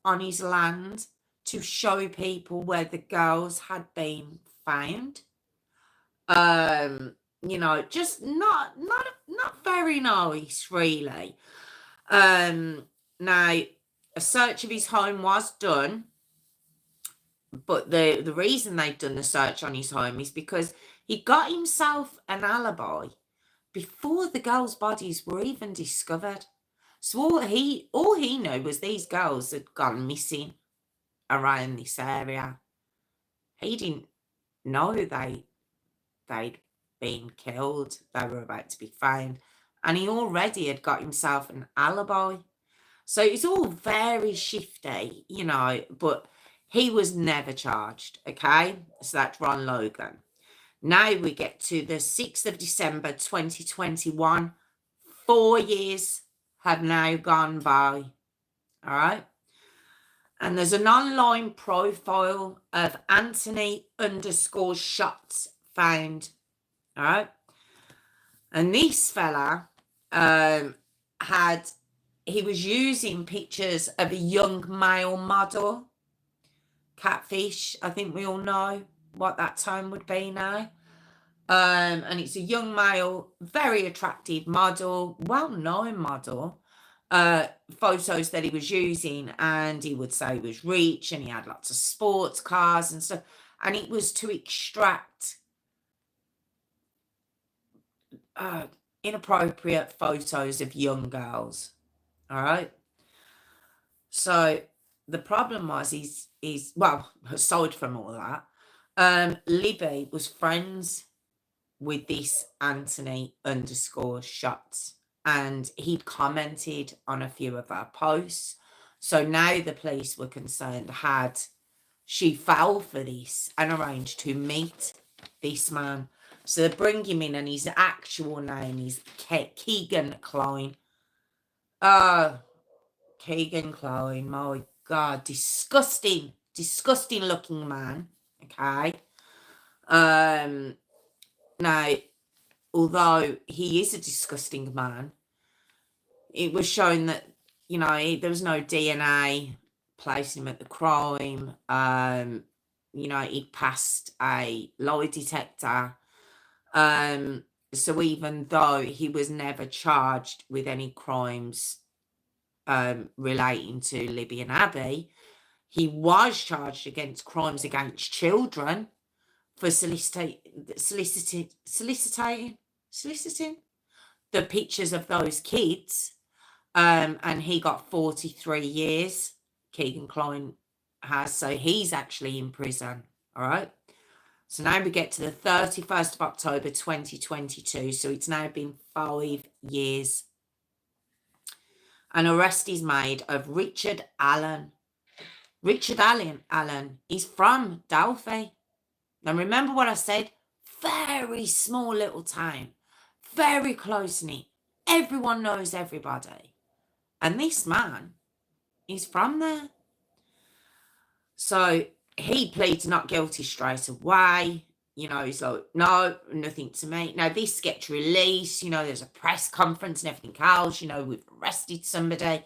on his land to show people where the girls had been found. Just not very nice, really. Now, a search of his home was done, but the reason they'd done the search on his home is because he got himself an alibi before the girls' bodies were even discovered. So all he knew was these girls had gone missing around this area. He didn't know they'd been killed. They were about to be found. And he already had got himself an alibi. So it's all very shifty, but he was never charged, okay? So that's Ron Logan. Now we get to the 6th of December 2021. 4 years have now gone by, all right? And there's an online profile of Anthony_shots found, all right? And this fella he was using pictures of a young male model, catfish. I think we all know what that time would be now. And it's a young male, very attractive model, well-known model, photos that he was using, and he would say he was rich and he had lots of sports cars and stuff, and it was to extract inappropriate photos of young girls. All right. So the problem was he's aside from all that, Libby was friends with this Anthony underscore shots, and he'd commented on a few of her posts. So now the police were concerned had she fell for this and arranged to meet this man. So they bring him in, and his actual name is Keegan Klein. Keegan Klein, my God, disgusting looking man. Okay. Now, although he is a disgusting man, it was shown that, there was no DNA placing him at the crime. He passed a lie detector. So even though he was never charged with any crimes relating to Libby and Abby, he was charged against crimes against children for soliciting the pictures of those kids. And he got 43 years, Keegan Klein has, so he's actually in prison. All right. So now we get to the 31st of October 2022. So it's now been 5 years. An arrest is made of Richard Allen. Richard Allen is from Delphi. Now remember what I said? Very small little town. Very close-knit. Everyone knows everybody. And this man is from there. So he pleads not guilty straight away. He's like, no, nothing to me. Now, this gets released. There's a press conference and everything else. We've arrested somebody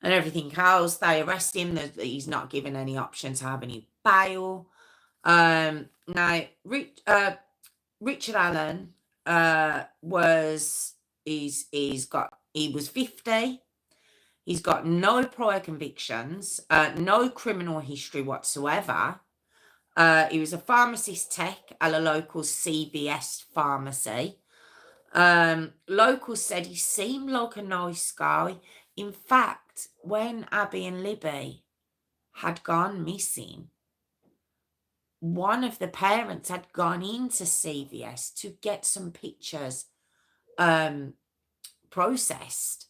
and everything else. They arrest him. He's not given any option to have any bail. Now, Richard Allen was 50. He's got no prior convictions, no criminal history whatsoever. He was a pharmacist tech at a local CVS pharmacy. Locals said he seemed like a nice guy. In fact, when Abby and Libby had gone missing, one of the parents had gone into CVS to get some pictures processed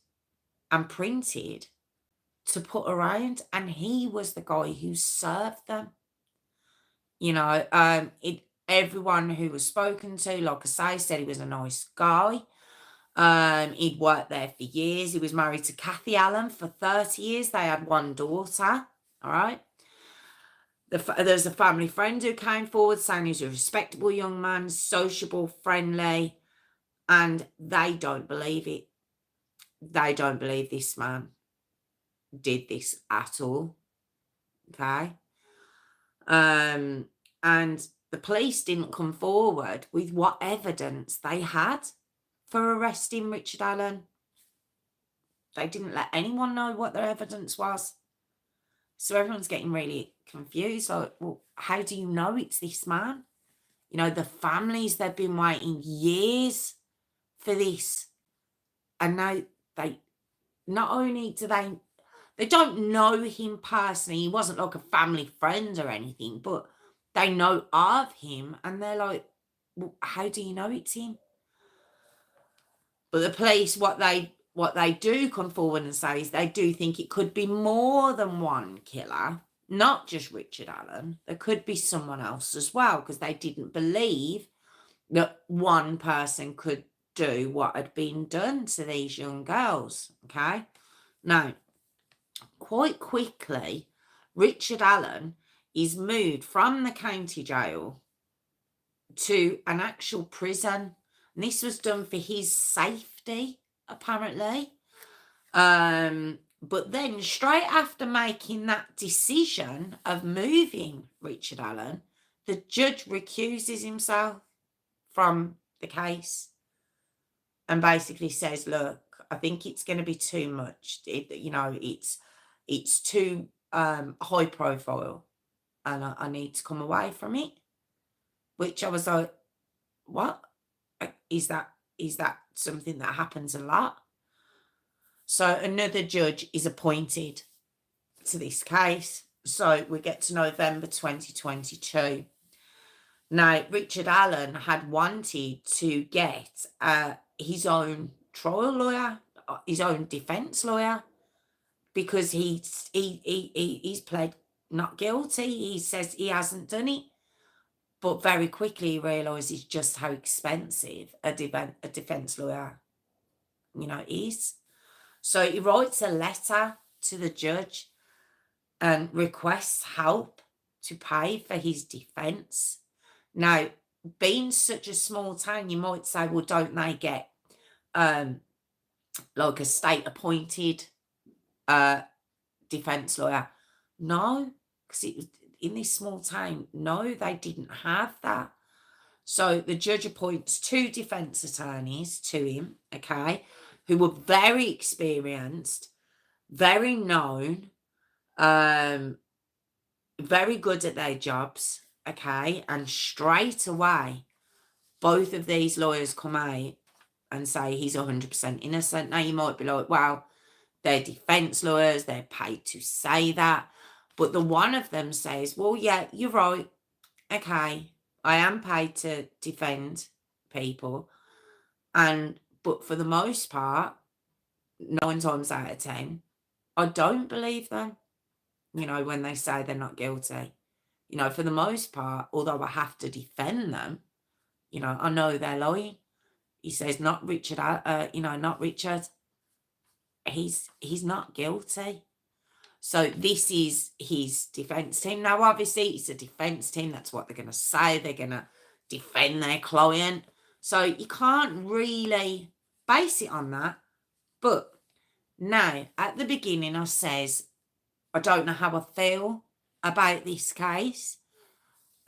and printed to put around, and he was the guy who served them. Everyone who was spoken to, like I say, said he was a nice guy. He'd worked there for years. He was married to Kathy Allen for 30 years. They had one daughter. All right. There's a family friend who came forward saying he's a respectable young man, sociable, friendly, and they don't believe it. They don't believe this man did this at all. Okay. And the police didn't come forward with what evidence they had for arresting Richard Allen. They didn't let anyone know what their evidence was. So everyone's getting really confused. Like, well, how do you know it's this man? The families, they've been waiting years for this. And now they don't know him personally. He wasn't like a family friend or anything, but they know of him, and they're like, well, how do you know it's him? But the police, what they do come forward and say is they do think it could be more than one killer, not just Richard Allen. There could be someone else as well, because they didn't believe that one person could do what had been done to these young girls. Okay. Now, quite quickly, Richard Allen is moved from the county jail to an actual prison. And this was done for his safety, apparently. But then straight after making that decision of moving Richard Allen, the judge recuses himself from the case and basically says, look, I think it's going to be too much. It's too high profile, and I need to come away from it. Which I was like, what? Is that something that happens a lot? So another judge is appointed to this case. So we get to November 2022. Now, Richard Allen had wanted to get his own trial lawyer, his own defence lawyer, because he's pled not guilty. He says he hasn't done it, but very quickly he realises just how expensive a defence lawyer, is. So he writes a letter to the judge and requests help to pay for his defence. Now, being such a small town, you might say, well, don't they get like a state appointed defence lawyer? No, because it was in this small town. No, they didn't have that. So the judge appoints 2 defence attorneys to him, okay, who were very experienced, very known, very good at their jobs, okay, and straight away, both of these lawyers come out and say he's 100% innocent. Now, you might be like, well, they're defence lawyers, they're paid to say that. But the one of them says, well, yeah, you're right. Okay, I am paid to defend people. But for the most part, 9 times out of 10, I don't believe them, when they say they're not guilty. For the most part, although I have to defend them, I know they're lying. He says, not Richard, not Richard. He's not guilty. So this is his defence team. Now, obviously, it's a defence team. That's what they're going to say. They're going to defend their client. So you can't really base it on that. But now, at the beginning, I says, I don't know how I feel about this case.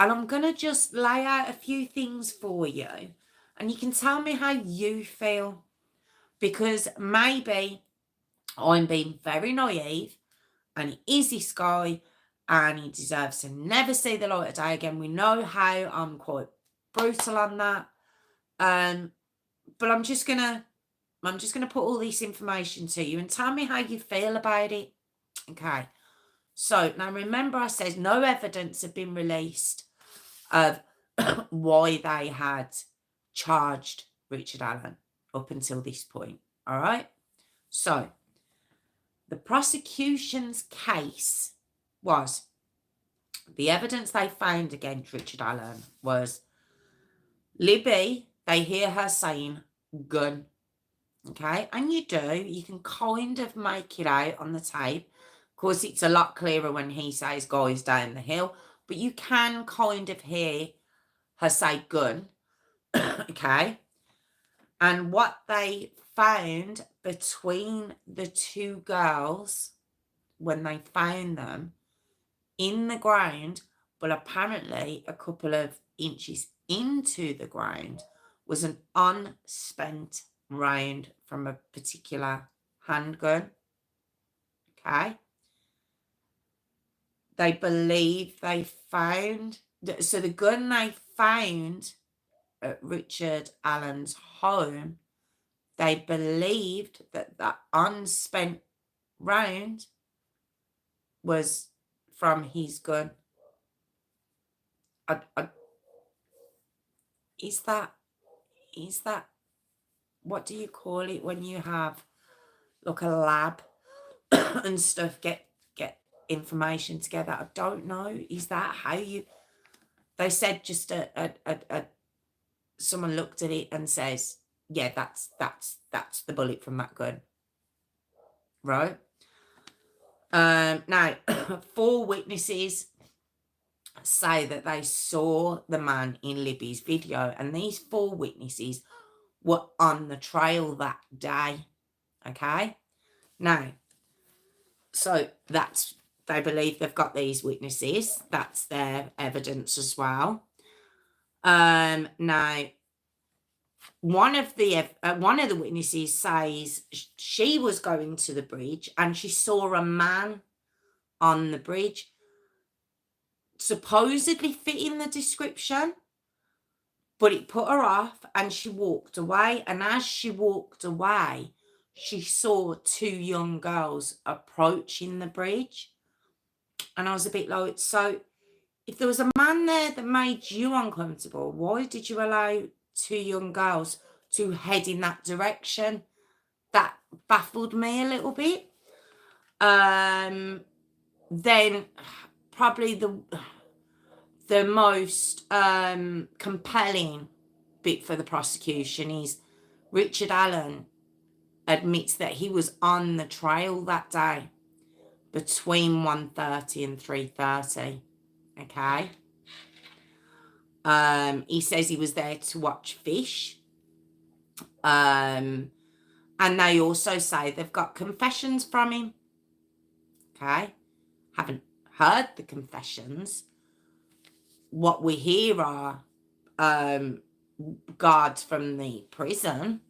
And I'm going to just lay out a few things for you. And you can tell me how you feel. Because maybe I'm being very naive. And he is this guy. And he deserves to never see the light of day again. We know how I'm quite brutal on that. But I'm just gonna put all this information to you and tell me how you feel about it. Okay. So now remember, I said no evidence had been released of why they had charged Richard Allen up until this point. All right. So the prosecution's case was the evidence they found against Richard Allen was Libby. They hear her saying gun. Okay. And you can kind of make it out on the tape. Of course, it's a lot clearer when he says guys down the hill, but you can kind of hear her say gun. Okay. And what they found between the 2 girls when they found them in the ground, but apparently a couple of inches into the ground, was an unspent round from a particular handgun. Okay. They believe they found, so the gun they found at Richard Allen's home, they believed that that unspent round was from his gun. Is that what do you call it when you have like a lab and stuff get information together? I don't know. Is that how you? They said just someone looked at it and says, yeah, that's the bullet from that gun, right? Now 4 witnesses say that they saw the man in Libby's video, and these 4 witnesses were on the trail that day. Okay. Now, so they believe they've got these witnesses. That's their evidence as well. Now, one of the witnesses says she was going to the bridge and she saw a man on the bridge, supposedly fitting the description, but it put her off and she walked away. And as she walked away, she saw 2 young girls approaching the bridge. And I was a bit like, so if there was a man there that made you uncomfortable, why did you allow two young girls to head in that direction? That baffled me a little bit. Then probably the most compelling bit for the prosecution is Richard Allen admits that he was on the trail that day between 1:30 and 3:30. Okay. He says he was there to watch fish. And they also say they've got confessions from him. Okay. Haven't heard the confessions. What we hear are guards from the prison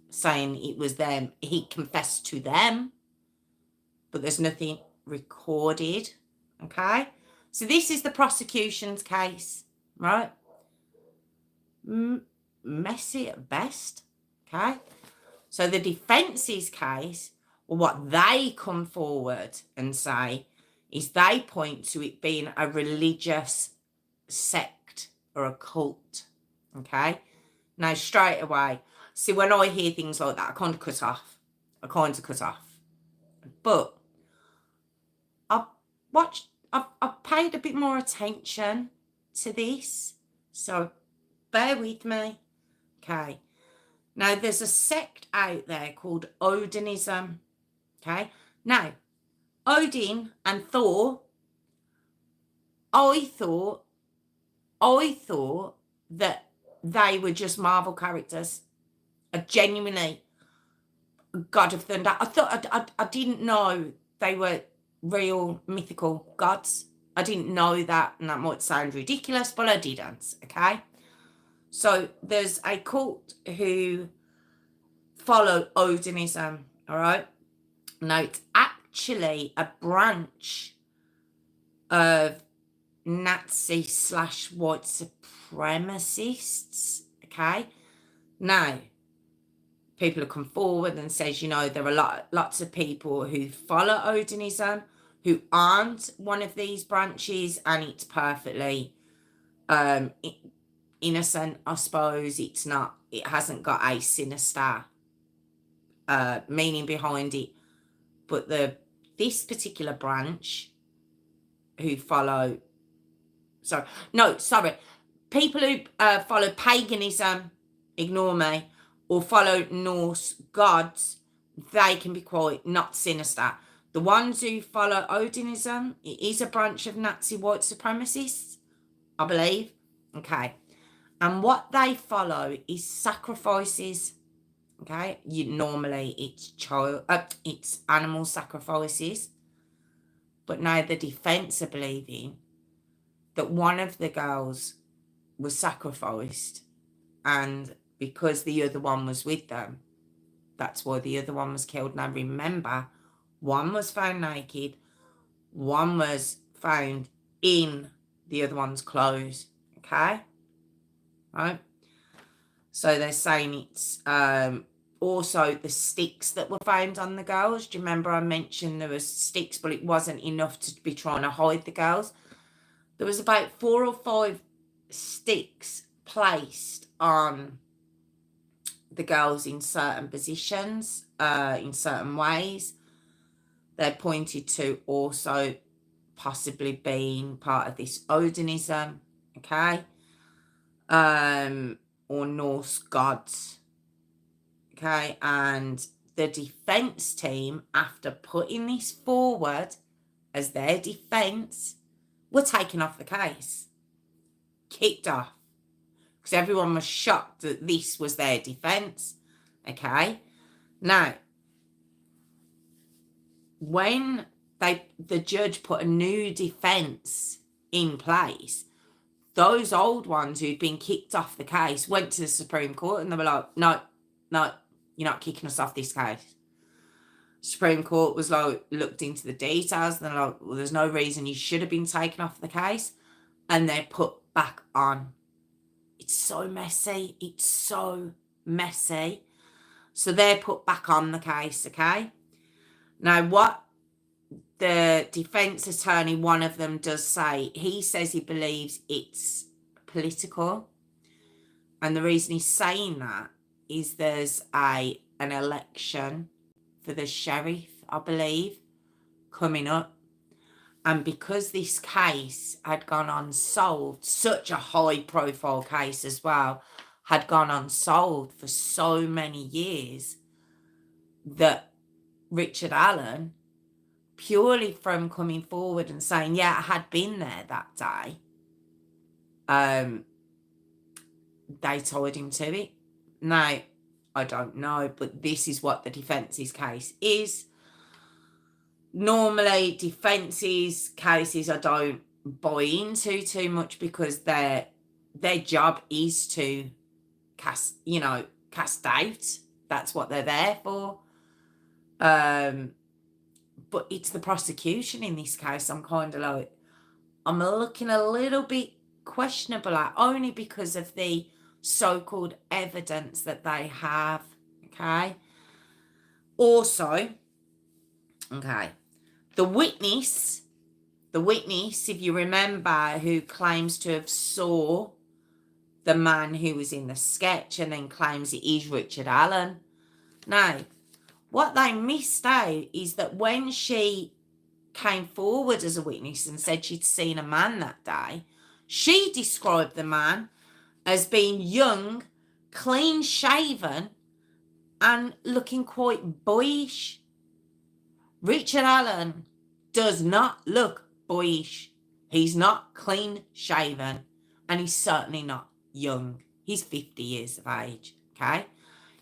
saying it was them. He confessed to them, but there's nothing recorded. Okay. So this is the prosecution's case, right? Messy at best. Okay. So the defence's case, or what they come forward and say, is they point to it being a religious sect or a cult. Okay. Now, straight away, see, when I hear things like that, I kind of cut off. But I've paid a bit more attention to this. So bear with me. Okay. Now, there's a sect out there called Odinism. Okay. Now, Odin and Thor, I thought that they were just Marvel characters. A genuinely God of Thunder. I thought I didn't know they were real mythical gods. I didn't know that, and that might sound ridiculous, but I didn't. Okay. So there's a cult who follow Odinism. All right. Now, it's actually a branch of Nazi/white supremacists. Okay. Now, people have come forward and says, there are lots of people who follow Odinism who aren't one of these branches, and it's perfectly innocent, I suppose. It hasn't got a sinister meaning behind it. But this particular branch who follow, people who follow paganism, ignore me, or follow Norse gods, they can be quite not sinister. The ones who follow Odinism, it is a branch of Nazi white supremacists, I believe. Okay. And what they follow is sacrifices. Okay. Normally it's animal sacrifices. But now the defense are believing that one of the girls was sacrificed, and because the other one was with them, that's why the other one was killed. Now remember, one was found naked, one was found in the other one's clothes. Okay. Right. So they're saying it's also the sticks that were found on the girls. Do you remember I mentioned there was sticks, but it wasn't enough to be trying to hide the girls? There was about 4 or 5 sticks placed on the girls in certain positions, in certain ways. They're pointed to also possibly being part of this Odinism, okay, or Norse gods, okay. And the defense team, after putting this forward as their defense, were taken off the case, kicked off, because everyone was shocked that this was their defense. Okay. Now, when the judge put a new defense in place, those old ones who'd been kicked off the case went to the Supreme Court, and they were like, no, you're not kicking us off this case. Supreme Court was like, looked into the details, and they're like, well, there's no reason you should have been taken off the case, and they're put back on. It's so messy. So they're put back on the case, okay? Now, what the defense attorney, one of them does say, he says he believes it's political. And the reason he's saying that is there's an election for the sheriff, I believe, coming up. And because this case had gone unsolved, such a high profile case as well, had gone unsolved for so many years, that Richard Allen, purely from coming forward and saying, yeah, I had been there that day, they tied him to it. Now, I don't know, but this is what the defence's case is. Normally, defence's cases I don't buy into too much, because their job is to cast out. That's what they're there for. But it's the prosecution in this case I'm kind of like, I'm looking a little bit questionable at, only because of the so-called evidence that they have. Okay. Also, okay, the witness, if you remember, who claims to have saw the man who was in the sketch and then claims it is Richard Allen. Now, what they missed out is that when she came forward as a witness and said she'd seen a man that day, she described the man as being young, clean shaven, and looking quite boyish. Richard Allen does not look boyish. He's not clean shaven, and he's certainly not young. He's 50 years of age. Okay.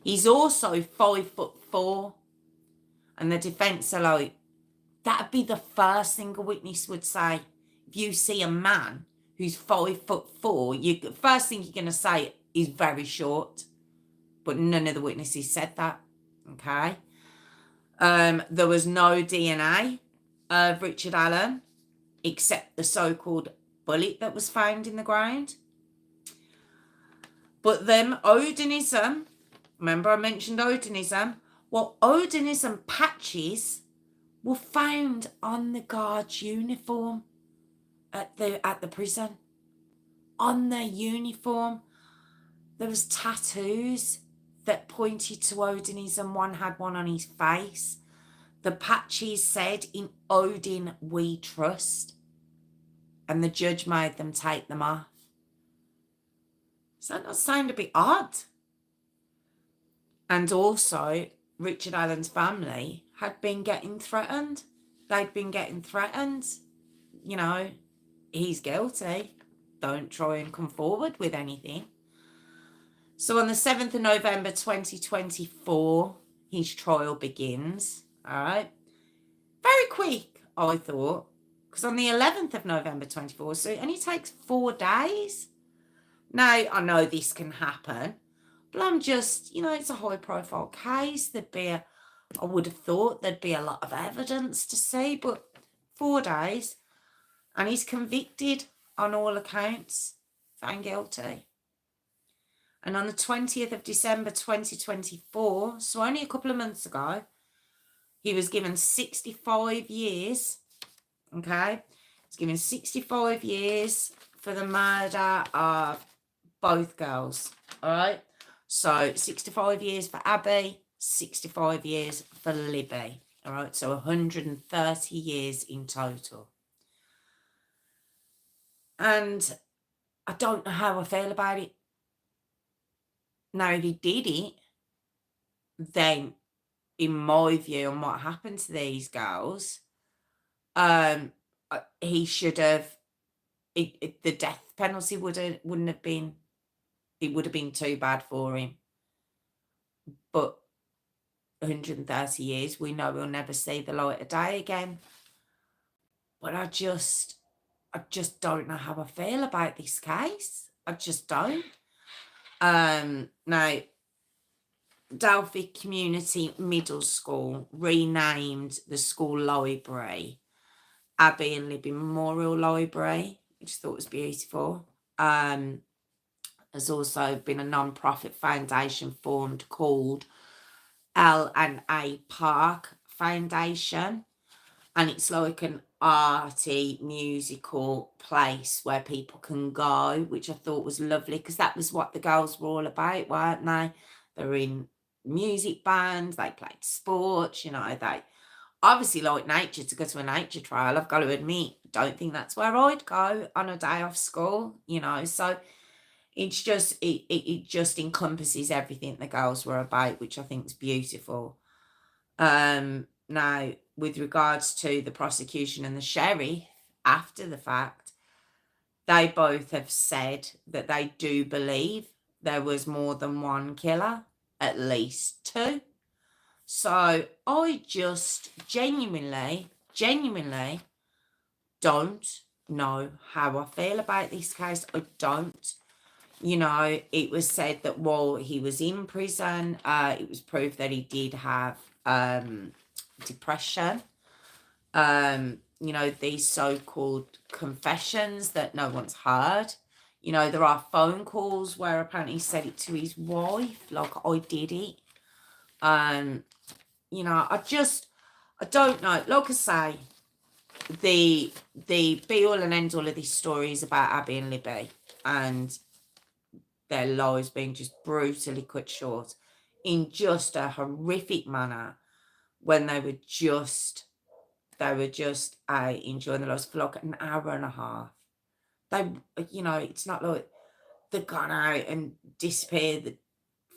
He's also 5'4", and the defense are like, that'd be the first thing a witness would say. If you see a man who's 5'4", first thing you're going to say is very short. But none of the witnesses said that. Okay. There was no DNA of Richard Allen, except the so-called bullet that was found in the ground. But then Odinism, remember I mentioned Odinism? Well, Odinism patches were found on the guard's uniform at the prison. On their uniform, there was tattoos that pointed to Odinism. One had one on his face. The patches said, "In Odin we trust." And the judge made them take them off. Does that not sound a bit odd? And also, Richard Allen's family had been getting threatened. They'd been getting threatened. You know, he's guilty. Don't try and come forward with anything. So on the 7th of November 2024, his trial begins. All right. Very quick, I thought. Because on the 11th of November 24, so it only takes 4 days. Now, I know this can happen, but I'm just, it's a high profile case. I would have thought there'd be a lot of evidence to see, but 4 days. And he's convicted on all accounts, found guilty. And on the 20th of December 2024, so only a couple of months ago, he was given 65 years. Okay? He's given 65 years for the murder of both girls. All right? So 65 years for Abby, 65 years for Libby. All right? So 130 years in total. And I don't know how I feel about it. Now, if he did it, then in my view on what happened to these girls, he should have, the death penalty wouldn't have been, it would have been too bad for him. But 130 years, we know we'll never see the light of day again. But I just don't know how I feel about this case. I just don't. Now, Delphi Community Middle School renamed the school library Abby and Libby Memorial Library, which I thought was beautiful. There's also been a non-profit foundation formed called L&A Park Foundation. and it's like an arty musical place where people can go, which I thought was lovely because that was what the girls were all about, weren't they? They were in music bands, they played sports, they obviously like nature. To go to a nature trail, I've got to admit, don't think that's where I'd go on a day off school, so it's just it just encompasses everything the girls were about, which I think is beautiful. Now, with regards to the prosecution and the sheriff, after the fact, they both have said that they do believe there was more than one killer, at least two. So I just genuinely don't know how I feel about this case. I don't. It was said that while he was in prison, it was proved that he did have depression. These so-called confessions that no one's heard. There are phone calls where apparently he said it to his wife, like, I did it. I don't know. Like I say, the be all and end all of this story is about Abby and Libby and their lives being just brutally cut short in just a horrific manner when they were just enjoying their lives for like an hour and a half. They, it's not like they'd gone out and disappeared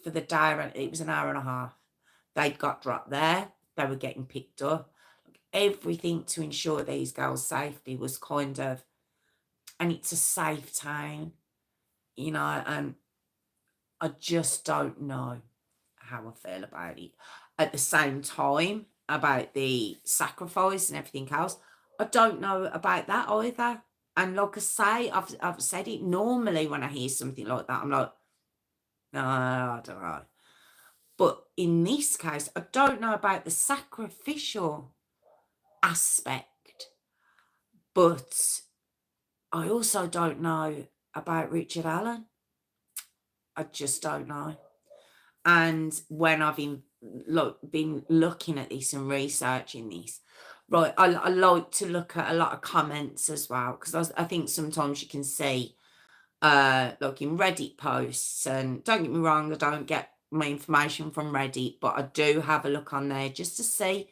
for the day. It was an hour and a half. They'd got dropped there. They were getting picked up. Everything to ensure these girls' safety was kind of, and it's a safe town, and I just don't know how I feel about it. At the same time, about the sacrifice and everything else, I don't know about that either. And like I say, I've said it, normally when I hear something like that, I'm like, no, I don't know. But in this case, I don't know about the sacrificial aspect, but I also don't know about Richard Allen. I just don't know. And when I've been looking at this and researching this, right, I like to look at a lot of comments as well, because I think sometimes you can see like in Reddit posts, and don't get me wrong, I don't get my information from Reddit, but I do have a look on there just to see.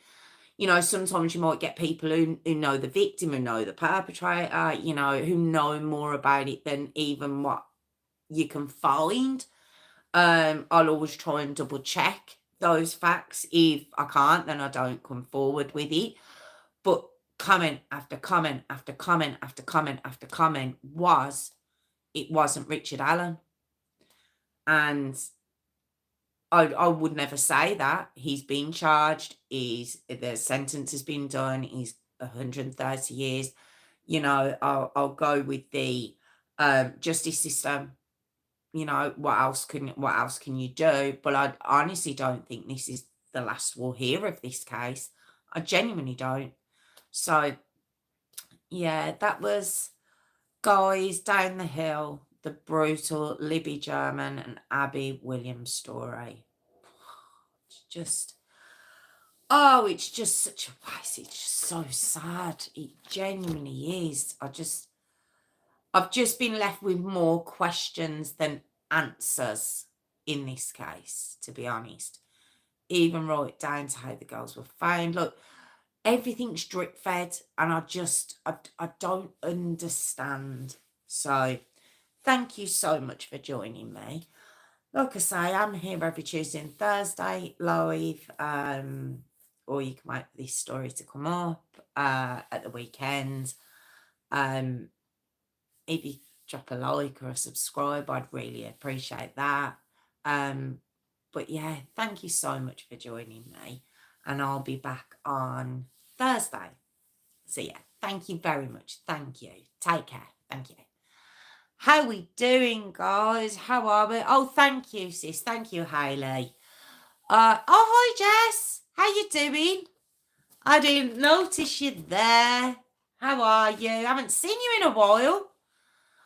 Sometimes you might get people who know the victim, who know the perpetrator, who know more about it than even what you can find. I'll always try and double check those facts. If I can't, then I don't come forward with it. But comment after comment after comment after comment after comment it wasn't Richard Allen. And I would never say that. He's been charged. The sentence has been done. He's 130 years. I'll go with the justice system. What else can you do? But I honestly don't think this is the last we'll hear of this case. I genuinely don't. So yeah, that was Guys Down the Hill, the brutal Libby German and Abby Williams story. It's just such a waste. It's just so sad. It genuinely is. I've just been left with more questions than answers in this case, to be honest. Even right down to how the girls were found. Look, everything's drip fed, and I don't understand. So thank you so much for joining me. Like I say, I'm here every Tuesday and Thursday live, or you can wait for this story to come up at the weekend. If you drop a like or a subscribe, I'd really appreciate that. But yeah, thank you so much for joining me, and I'll be back on Thursday. So yeah, thank you very much. Thank you. Take care. Thank you. How we doing, guys? How are we? Oh, thank you, sis. Thank you, Hayley. Oh, hi, Jess. How you doing? I didn't notice you there. How are you? I haven't seen you in a while.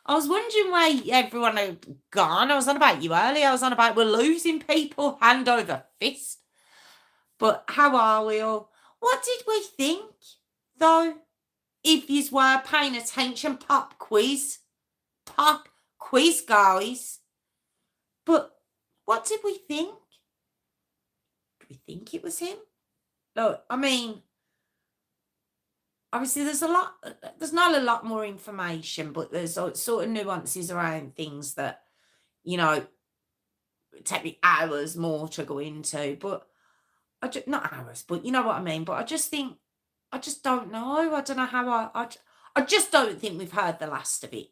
I was wondering where everyone had gone. I was on about you earlier. I was on about we're losing people hand over fist. But how are we all? What did we think? though, if you were paying attention. Pop quiz, guys. But what did we think? Did we think it was him? Look, I mean, obviously there's not a lot more information, but there's sort of nuances around things that, take me hours more to go into. But not hours, but you know what I mean. But I just don't know. I don't know how I just don't think we've heard the last of it.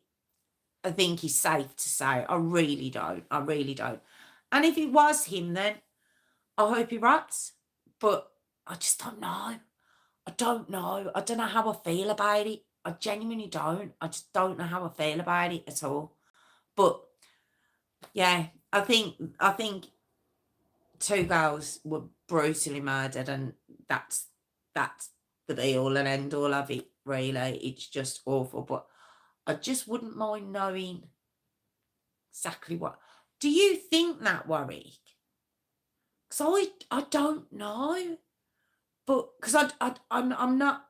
I think it's safe to say. I really don't. I really don't. And if it was him, then I hope he rots. But I just don't know. I don't know. I don't know how I feel about it. I genuinely don't. I just don't know how I feel about it at all. But yeah, I think two girls were brutally murdered, and that's the be all and end all of it, really. It's just awful. But I just wouldn't mind knowing exactly what. Do you think that, Warwick? Because I don't know. But because I'm not,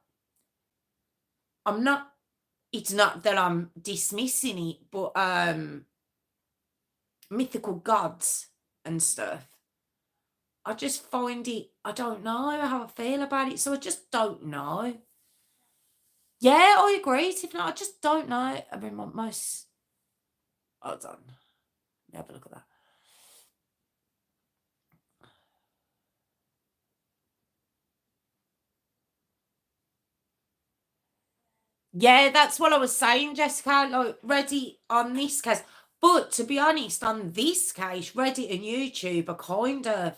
it's not that I'm dismissing it, but mythical gods and stuff, I just find it, I don't know how I feel about it, so I just don't know. Yeah, I agree. If not, I just don't know. I mean, most. Hold on. Let me have a look at that. Yeah, that's what I was saying, Jessica. Like, Reddit on this case. But to be honest, on this case, Reddit and YouTube are kind of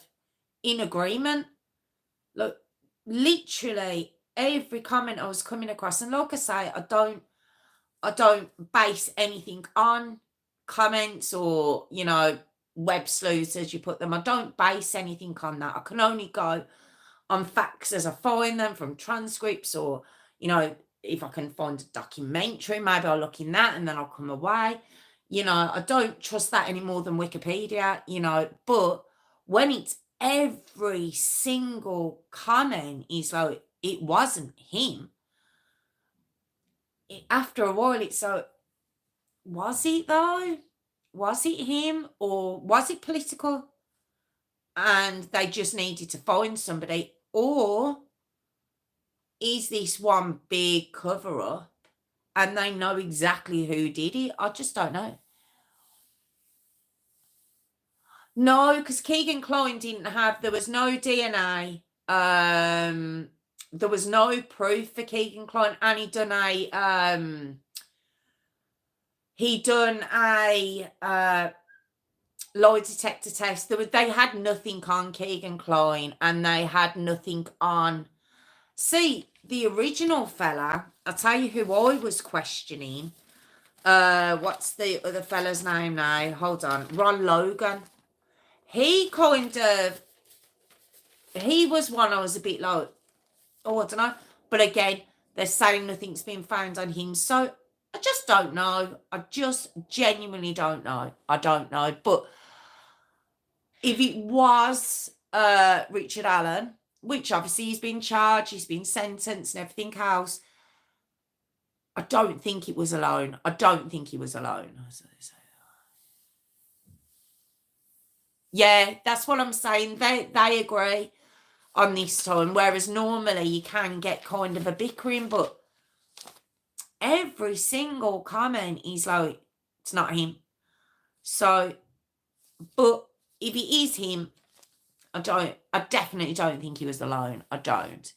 in agreement. Look, literally every comment I was coming across, and like I say, I don't base anything on comments or, web sleuths as you put them. I don't base anything on that. I can only go on facts as I find them from transcripts, or, if I can find a documentary, maybe I'll look in that and then I'll come away. I don't trust that any more than Wikipedia, but when it's every single comment is like, it wasn't him. After a while, it's so, was it though? Was it him, or was it political? And they just needed to find somebody, or is this one big cover up and they know exactly who did it? I just don't know. No, because Keegan Klein didn't have, there was no DNA. There was no proof for Keegan Klein, and he done a lie detector test. They had nothing on Keegan Klein, and they had nothing on. See, the original fella, I'll tell you who I was questioning. What's the other fella's name now? Hold on. Ron Logan. He was one I was a bit like, oh, I don't know. But again, they're saying nothing's been found on him. So I just don't know. I just genuinely don't know. I don't know. But if it was Richard Allen, which obviously he's been charged, he's been sentenced and everything else, I don't think it was alone. I don't think he was alone. Yeah, that's what I'm saying. They agree on this time, whereas normally you can get kind of a bickering, but every single comment is like, it's not him. So, but if it is him, I definitely don't think he was alone. I don't.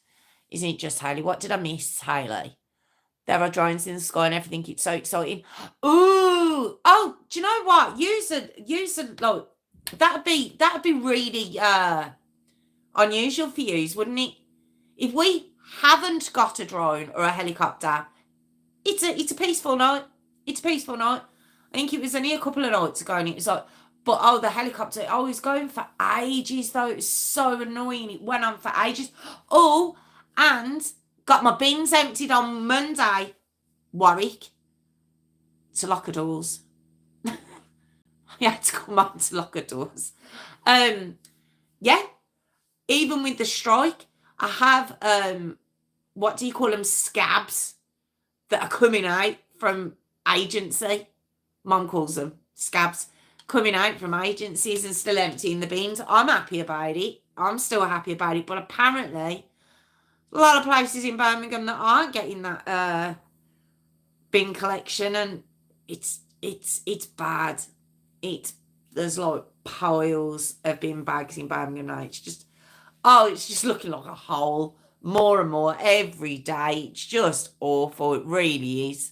Isn't it just Hayley? What did I miss, Hayley? There are drones in the sky and everything. It's so exciting. Ooh. Oh, do you know what? Use a like, that'd be really unusual for you, wouldn't it? If we haven't got a drone or a helicopter, it's a peaceful night. It's a peaceful night. I think it was only a couple of nights ago, and it was like, but the helicopter, I was going for ages though. It was so annoying. It went on for ages. Oh, and got my bins emptied on Monday, Warwick, to locker doors. I had to come on to locker doors. Yeah, even with the strike, I have what do you call them, scabs that are coming out from agency. Mum calls them scabs coming out from agencies and still emptying the bins. I'm happy about it. I'm still happy about it. But apparently, a lot of places in Birmingham that aren't getting that bin collection, and it's bad. There's like piles of bin bags in Birmingham now. It's just looking like a hole more and more every day. It's just awful. It really is.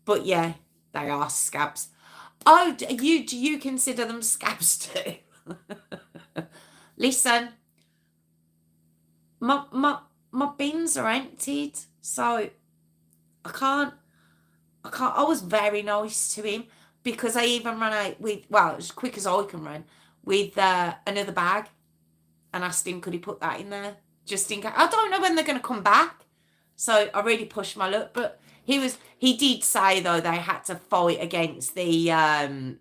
But yeah, they are scabs. Oh, do you consider them scabs too? Listen, my bins are emptied, so I can't. I was very nice to him because I even ran out with, well, as quick as I can run, with another bag, and asked him could he put that in there just in case. I don't know when they're going to come back, so I really pushed my luck. But he did say though they had to fight against the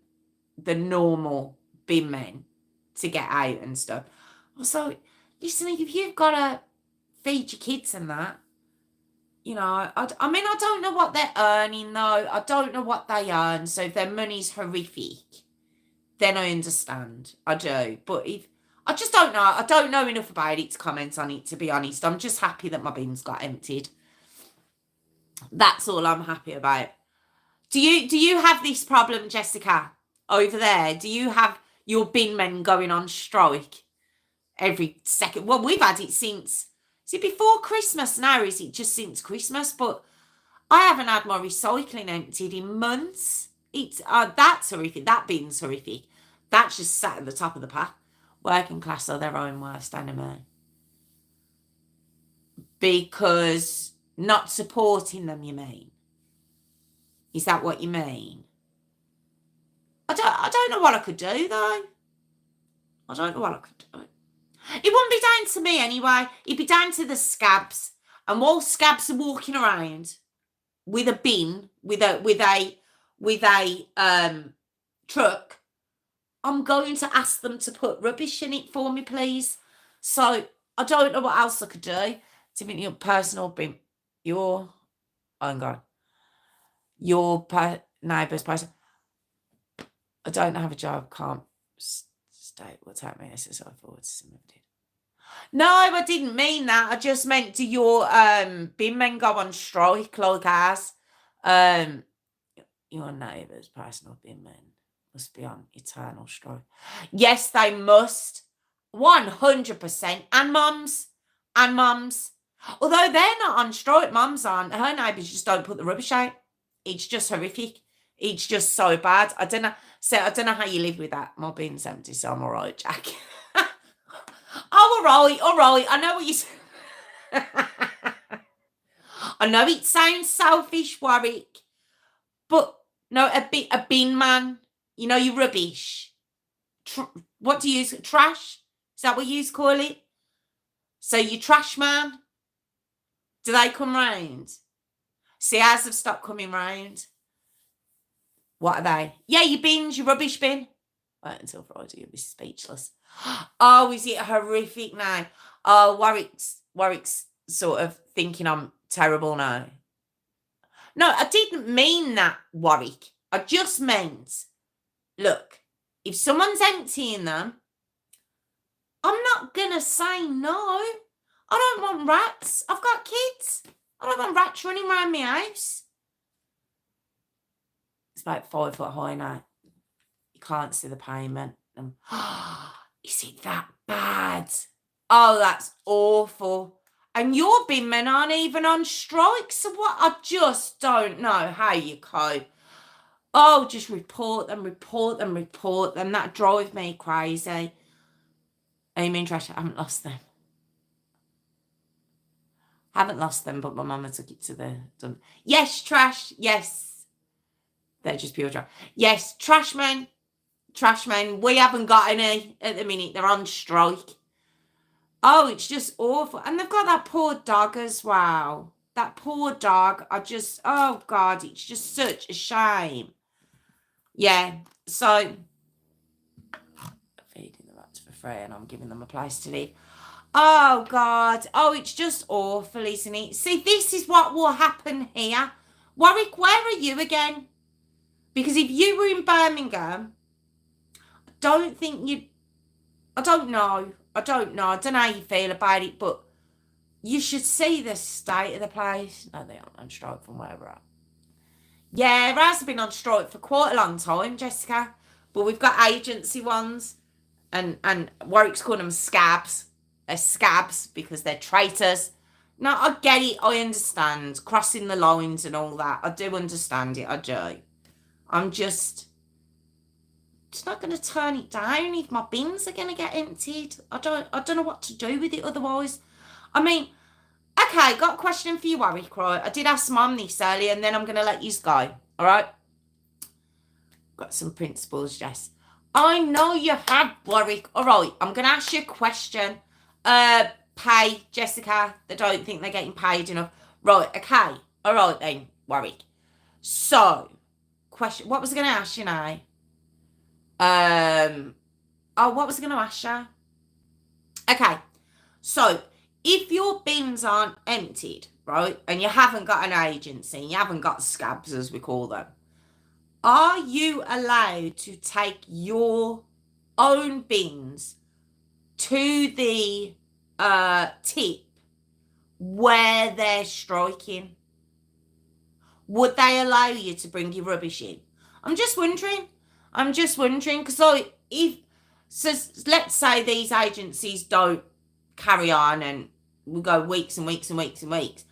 normal bin men to get out and stuff. So listen, if you've got to feed your kids and that, you know, I mean, I don't know what they're earning though. I don't know what they earn. So if their money's horrific, then I understand. I do. But if I just don't know. I don't know enough about it to comment on it, to be honest. I'm just happy that my bins got emptied. That's all I'm happy about. Do you have this problem, Jessica, over there? Do you have your bin men going on strike every second? Well, we've had it since, is it before Christmas now? Is it just since Christmas? But I haven't had my recycling emptied in months. It's that's horrific. That bin's horrific. That's just sat at the top of the pack. Working class are their own worst enemy. Because not supporting them, you mean? Is that what you mean? I don't know what I could do, though. I don't know what I could do. It wouldn't be down to me anyway. It'd be down to the scabs. And while scabs are walking around with a bin, with a truck, I'm going to ask them to put rubbish in it for me, please. So I don't know what else I could do. Tiffany, your personal bin, your neighbour's person. I don't have a job, can't state what's happening. SSI forward system. No, I didn't mean that. I just meant, do your bin men go on strike like ours? Your neighbour's personal bin men must be on eternal strike. Yes, they must. 100%. And mums. Although they're not on strike, mums aren't. Her neighbours just don't put the rubbish out. It's just horrific. It's just so bad. I don't know how you live with that. My bin's empty, so I'm all right, Jack. Oh, all right. I know what you say. I know it sounds selfish, Warwick, but no, a bin man. You know, your rubbish. What do you use? Trash? Is that what you call it? So your trash man. Do they come round? See, ours have stopped coming round. What are they? Yeah, your bins, your rubbish bin. Wait until Friday, you'll be speechless. Oh, is it horrific now? Oh, Warwick's sort of thinking I'm terrible now. No, I didn't mean that, Warwick. I just meant, look, if someone's emptying them, I'm not going to say no. I don't want rats. I've got kids. I don't want rats running around my house. It's about 5 foot high now. You can't see the pavement. Is it that bad? Oh, that's awful. And your bin men aren't even on strike. So what? I just don't know how you cope. Oh, just report them. That drives me crazy. Amy and Trash, I haven't lost them. But my mama took it to the dump. Yes, Trash. Yes. They're just pure trash. Yes, trash men. We haven't got any at the minute. They're on strike. Oh, it's just awful. And they've got that poor dog as well. That poor dog. Oh, God, it's just such a shame. Yeah, so feeding the rats for free and I'm giving them a place to live. Oh, God. Oh, it's just awful, isn't it? See, this is what will happen here. Warwick, where are you again? Because if you were in Birmingham, I don't know. I don't know how you feel about it, but you should see the state of the place. No, they aren't on strike from where we're at. Yeah, Raz have been on strike for quite a long time, Jessica. But we've got agency ones, and Warwick's calling them scabs. They're scabs because they're traitors. No, I get it. I understand. Crossing the lines and all that. I do understand it. I do. I'm just not going to turn it down if my bins are going to get emptied. I don't know what to do with it otherwise. I mean, okay, got a question for you, Warwick, right? I did ask Mum this earlier, and then I'm going to let you go, all right? Got some principles, Jess. I know you have, Warwick. All right, I'm going to ask you a question. Pay, Jessica. They don't think they're getting paid enough. Right, okay. All right then, Warwick. So, question. What was I going to ask you now? What was I going to ask you? Okay, so if your bins aren't emptied, right, and you haven't got an agency, you haven't got scabs as we call them, are you allowed to take your own bins to the tip where they're striking? Would they allow you to bring your rubbish in? I'm just wondering because let's say these agencies don't carry on and we go weeks and weeks and weeks and weeks.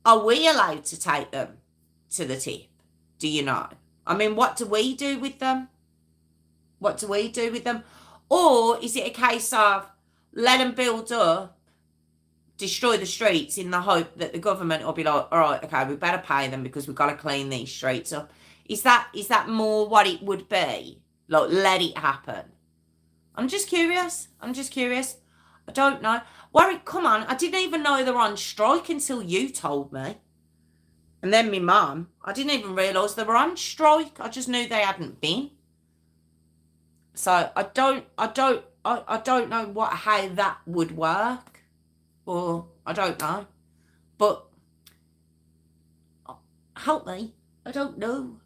Are we allowed to take them to the tip? Do you know? I mean, what do we do with them? Or is it a case of let them build up, destroy the streets in the hope that the government will be like, all right, okay, we better pay them because we've got to clean these streets up? Is that more what it would be? Like, let it happen? I'm just curious. I don't know. Warwick, come on. I didn't even know they were on strike until you told me. And then my mum. I didn't even realise they were on strike. I just knew they hadn't been. So I don't know how that would work. Or I don't know. But help me. I don't know.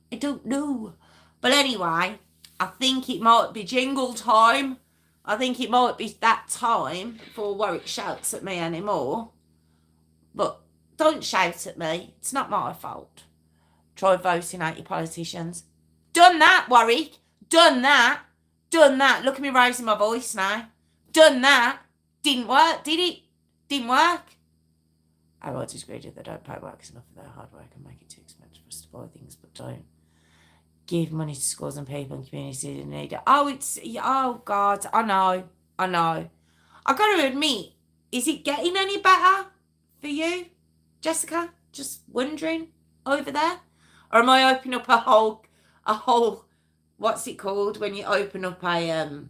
But anyway, I think it might be jingle time. I think it might be that time before Warwick shouts at me anymore. But don't shout at me. It's not my fault. Try voting out your politicians. Done that, Warwick. Done that. Look at me raising my voice now. Done that. Didn't work, did it? Didn't work. I would disagree that they don't pay workers enough for their hard work and make it too expensive for us to buy things, but don't give money to schools and people and communities who need it. Oh God, I know. I got to admit, is it getting any better for you, Jessica? Just wondering over there, or am I opening up a whole? What's it called when you open up a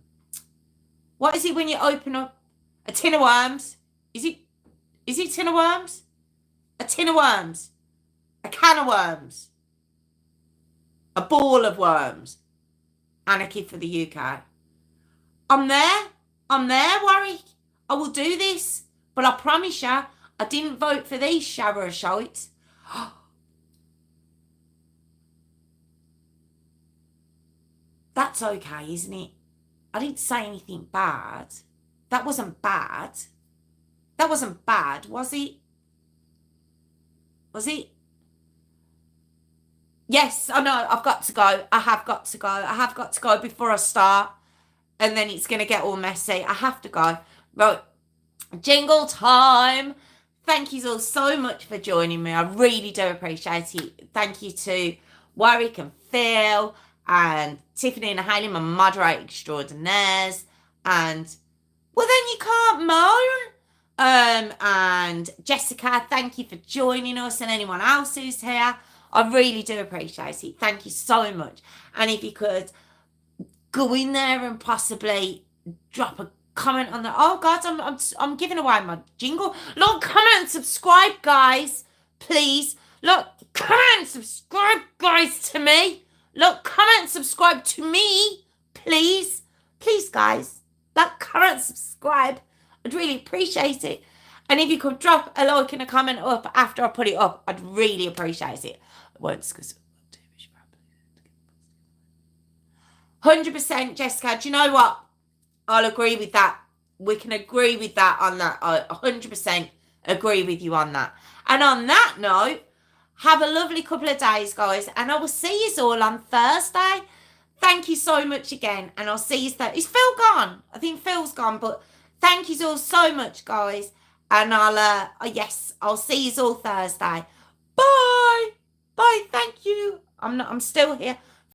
What is it when you open up a tin of worms? Is it tin of worms? A tin of worms? A can of worms? A ball of worms? Anarchy for the UK. I'm there, Warwick. I will do this. But I promise you, I didn't vote for these shower of shites. That's okay, isn't it? I didn't say anything bad. That wasn't bad. Was it? Yes, I know. I've got to go. I have got to go before I start. And then it's going to get all messy. I have to go. Right. Jingle time. Thank you all so much for joining me. I really do appreciate it. Thank you to Warwick and Phil and Tiffany and Hayley, my moderator extraordinaires. And, well, then you can't moan. And Jessica, thank you for joining us, and anyone else who's here. I really do appreciate it. Thank you so much. And if you could go in there and possibly drop a comment on the... Oh, God, I'm giving away my jingle. Look, comment and subscribe, guys. Please. Look, comment and subscribe, guys, to me. Look, comment and subscribe to me. Please. Please, guys. Love and subscribe. I'd really appreciate it. And if you could drop a like and a comment up after I put it up, I'd really appreciate it. I won't discuss it. 100%, Jessica. Do you know what? I'll agree with that. We can agree with that on that. I 100% agree with you on that. And on that note, have a lovely couple of days, guys. And I will see you all on Thursday. Thank you so much again. And I'll see you Thursday. Is Phil gone? I think Phil's gone. But thank you all so much, guys. And I'll see you all Thursday. Bye. Bye. Thank you. I'm still here.